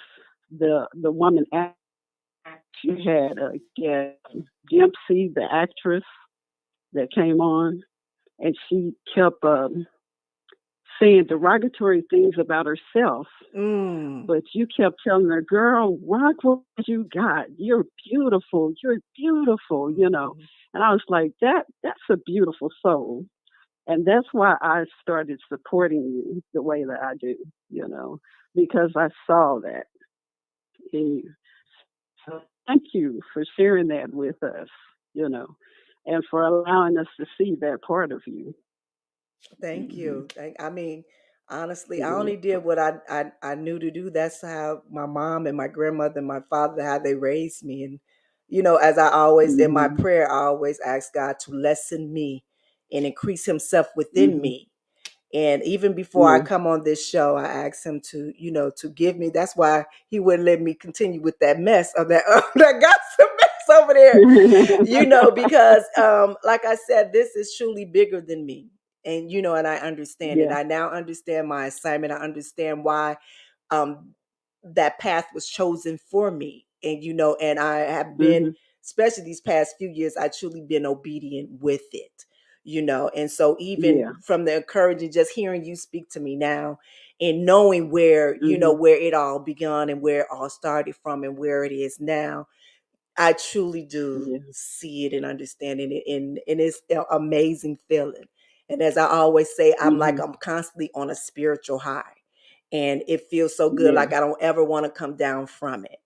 the woman act you had, Dempsey, the actress that came on, and she kept saying derogatory things about herself.
Mm.
But you kept telling her, girl, rock what you got. You're beautiful. You're beautiful, you know. And I was like, that's a beautiful soul. And that's why I started supporting you the way that I do, you know, because I saw that in you. So thank you for sharing that with us, you know, and for allowing us to see that part of you.
Thank
Mm-hmm.
you. I mean, honestly, I
Yeah.
only did what I knew to do. That's how my mom and my grandmother and my father, how they raised me. And, as I always, in my
Mm-hmm.
prayer, I always ask God to lessen me and increase himself within
Mm-hmm.
me. And even before I
Yeah.
come on this show, I asked him to, to give me. That's why he wouldn't let me continue with that mess of that, that gossip mess over there, because like I said, this is truly bigger than me. And, and I understand it.
Yeah.
I now understand my assignment. I understand why um, that path was chosen for me. And, and I have been,
Mm-hmm.
especially these past few years, I truly been obedient with it, and so even
Yeah.
from the encouraging, just hearing you speak to me now and knowing where,
Mm-hmm.
where it all begun and where it all started from and where it is now, I truly do
Yeah.
see it and understand it, and it's an amazing feeling. And as I always say,
Mm-hmm.
I'm constantly on a spiritual high, and it feels so good.
Yeah.
Like I don't ever want to come down from it.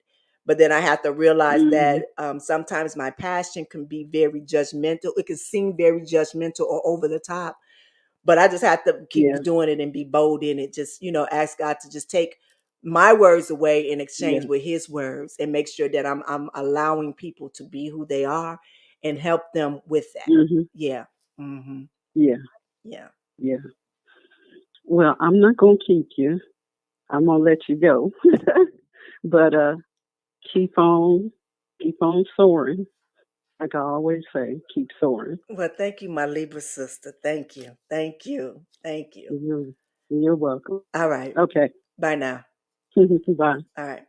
But then I have to realize
Mm-hmm.
that sometimes my passion can be very judgmental. It can seem very judgmental or over the top, but I just have to keep
Yeah.
doing it and be bold in it. Just, ask God to just take my words away in exchange
Yeah.
with his words and make sure that I'm allowing people to be who they are and help them with that.
Mm-hmm.
Yeah. Hmm.
Yeah.
Yeah.
Yeah. Well, I'm not gonna keep you. I'm gonna let you go. But keep on, keep on soaring. Like I always say, keep soaring.
Well, thank you, my Libra sister. Thank you. Thank you. Thank you.
You're welcome.
All right.
Okay.
Bye now.
Bye.
All right.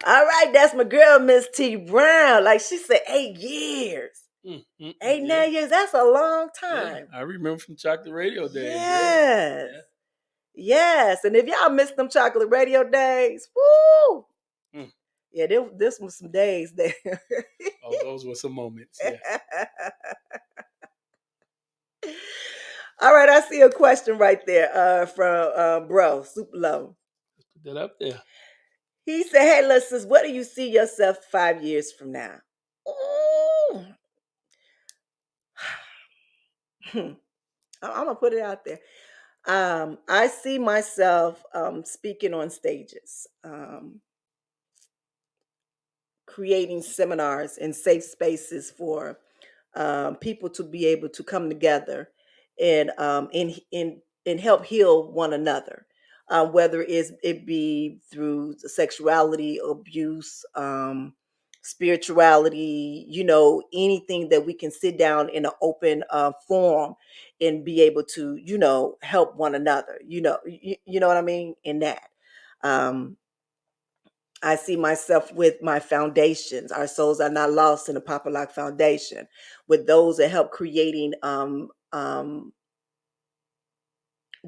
All right. That's my girl, Miss T Brown. Like she said, 8 years. 8, 9 years. That's a long
Yeah,
time.
I remember from Chocolate Radio days.
Yes.
Yeah.
Yes. And if y'all missed them chocolate radio days, woo!
Mm.
Yeah, this was some days there.
Oh, those were some moments. Yeah.
All right, I see a question right there from bro, super low.
Put that up there.
He said, "Hey, listeners, what do you see yourself 5 years from now?" Ooh. I'm gonna put it out there. I see myself speaking on stages, creating seminars and safe spaces for people to be able to come together and and help heal one another, whether it be through sexuality abuse, spirituality, anything that we can sit down in an open forum and be able to, help one another. You know what I mean in that. Um, I see myself with my foundations. Our souls are not lost in the Papa Lock Foundation, with those that help creating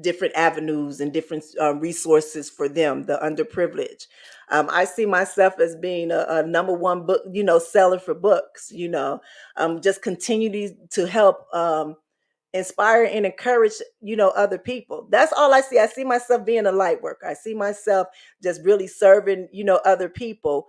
different avenues and different resources for them, the underprivileged. I see myself as being a number one book, seller for books. Just continue to help. Inspire and encourage other people. That's all I see. I see myself being a light worker. I see myself just really serving other people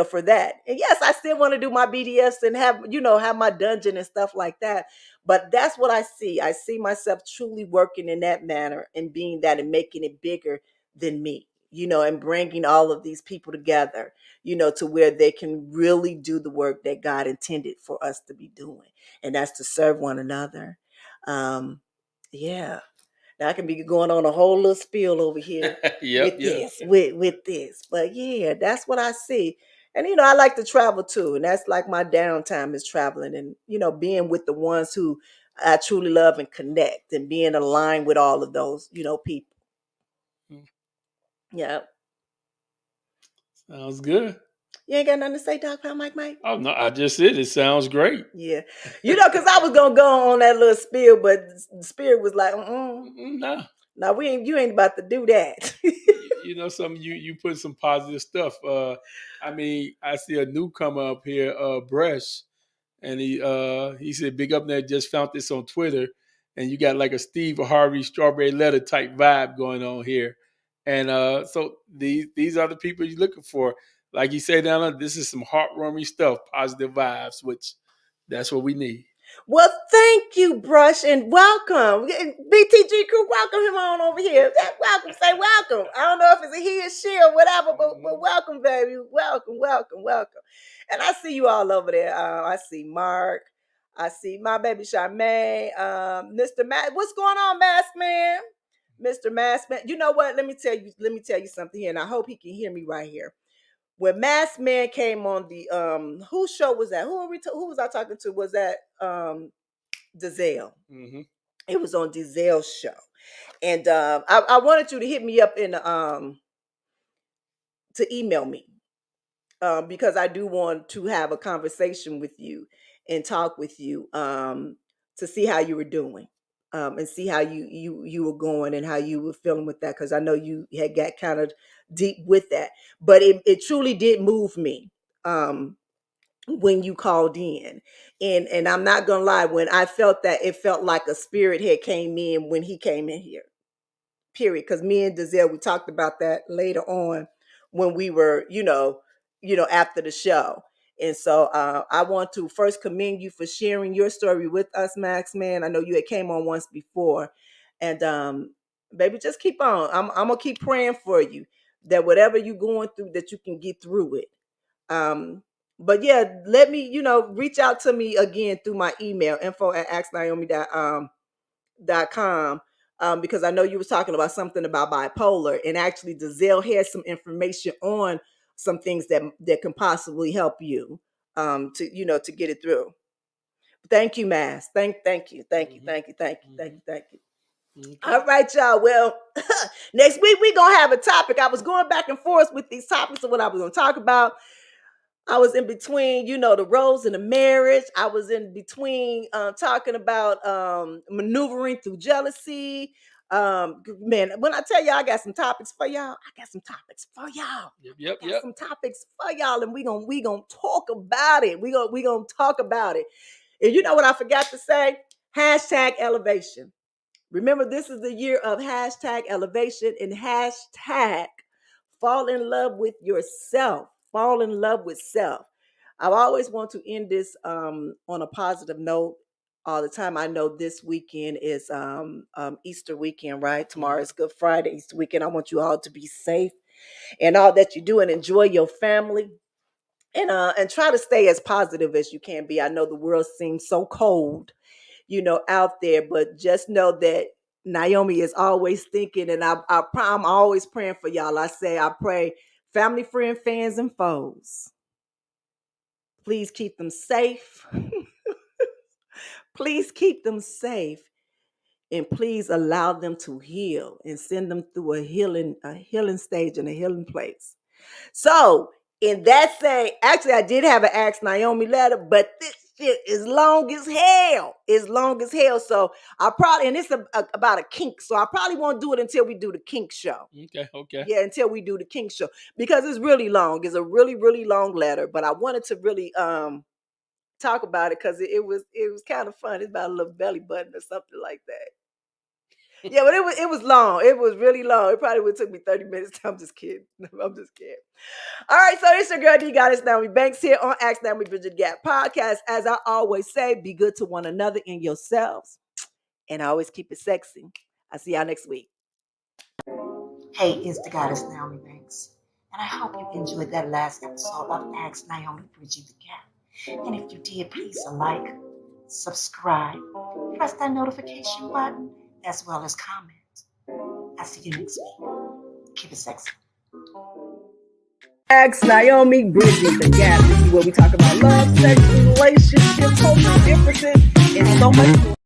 for that. And yes, I still want to do my BDS and have my dungeon and stuff like that, but that's what I see. I see myself truly working in that manner and being that and making it bigger than me, and bringing all of these people together, to where they can really do the work that God intended for us to be doing, and that's to serve one another. um, yeah. Now I can be going on a whole little spiel over here
Yep.
with
Yeah.
this, with this. But yeah, that's what I see. And I like to travel too. And that's like my downtime is traveling and, being with the ones who I truly love and connect and being aligned with all of those, people.
Mm.
Yeah.
Sounds good.
You ain't got nothing to say, Doc Pound Mike?
Oh no, I just said it sounds great.
Yeah. Because I was gonna go on that little spiel, but the spirit was like,
No.
Now you ain't about to do that.
You know, you put some positive stuff. I mean, I see a newcomer up here, Bresh, and he said, "Big up there, just found this on Twitter." And you got like a Steve Harvey strawberry letter type vibe going on here. And so these are the people you're looking for. Like you say down there, this is some heartwarming stuff, positive vibes, which that's what we need.
Well, thank you, Brush, and welcome. BTG crew, welcome him on over here. Welcome, say welcome. I don't know if it's a he or she or whatever, but welcome, baby. Welcome, welcome, welcome. And I see you all over there. I see Mark. I see my baby Charmaine. Mr. Matt, what's going on, Mask Man? Mr. Mask Man. You know what? Let me tell you something here, and I hope he can hear me right here. When Masked Man came on the whose show was that? Who was I talking to? Was that Dizelle?
Mm-hmm.
It was on Dizelle's show. And I wanted you to hit me up in to email me. Because I do want to have a conversation with you and talk with you to see how you were doing. And see how you were going and how you were feeling with that, because I know you had got kind of deep with that, but it truly did move me when you called in, and I'm not gonna lie, when I felt that, it felt like a spirit had came in when he came in here, period. Because me and Dizelle, we talked about that later on when we were, after the show. And so I want to first commend you for sharing your story with us, Max Man. I know you had came on once before. And baby, just keep on. I'm gonna keep praying for you that whatever you're going through, that you can get through it. But yeah, let me, reach out to me again through my email, info@asknaomi.com. Because I know you was talking about something about bipolar, and actually Dizelle has some information on some things that can possibly help you to get it through. Thank you, Mass. Thank you. Okay. All right, y'all. Well, next week we're gonna have a topic. I was going back and forth with these topics of what I was gonna talk about. I was in between, the roles in the marriage. I was in between talking about maneuvering through jealousy. Man, when I tell y'all I got some topics for y'all,
Yep.
Some topics for y'all, and we gonna talk about it. We gonna talk about it. And you know what I forgot to say? Hashtag elevation. Remember, this is the year of hashtag elevation and hashtag fall in love with yourself. Fall in love with self. I always want to end this on a positive note all the time. I know this weekend is Easter weekend, right? Tomorrow is Good Friday, Easter weekend. I want you all to be safe and all that you do, and enjoy your family. And try to stay as positive as you can be. I know the world seems so cold, out there, but just know that Nyomi is always thinking, and I'm always praying for y'all. I pray family, friend, fans, and foes. Please keep them safe. Please keep them safe, and please allow them to heal and send them through a healing stage and a healing place. So, in that saying, actually, I did have an Ask Nyomi letter, but this shit is long as hell. It's long as hell. So I probably, and it's about a kink. So I probably won't do it until we do the kink show.
Okay.
Yeah, until we do the kink show, because it's really long. It's a really, really long letter, but I wanted to really talk about it because it was kind of fun. It's about a little belly button or something like that. Yeah, but it was long. It was really long. It probably would took me 30 minutes. I'm just kidding. I'm just kidding. All right, so it's your girl D Goddess Naomi Banks here on Ask Naomi Bridge the Gap podcast. As I always say, be good to one another and yourselves, and always keep it sexy. I'll see y'all next week.
Hey, it's the Goddess Naomi Banks, and I hope you enjoyed that last episode of Ask Naomi Bridging the Gap. And if you did, please like, subscribe, press that notification button, as well as comment. I'll see you next week. Keep it sexy.
Ask Naomi Bridging the Gap. This is where we talk about love, sex, relationships, cultural differences, and so much more.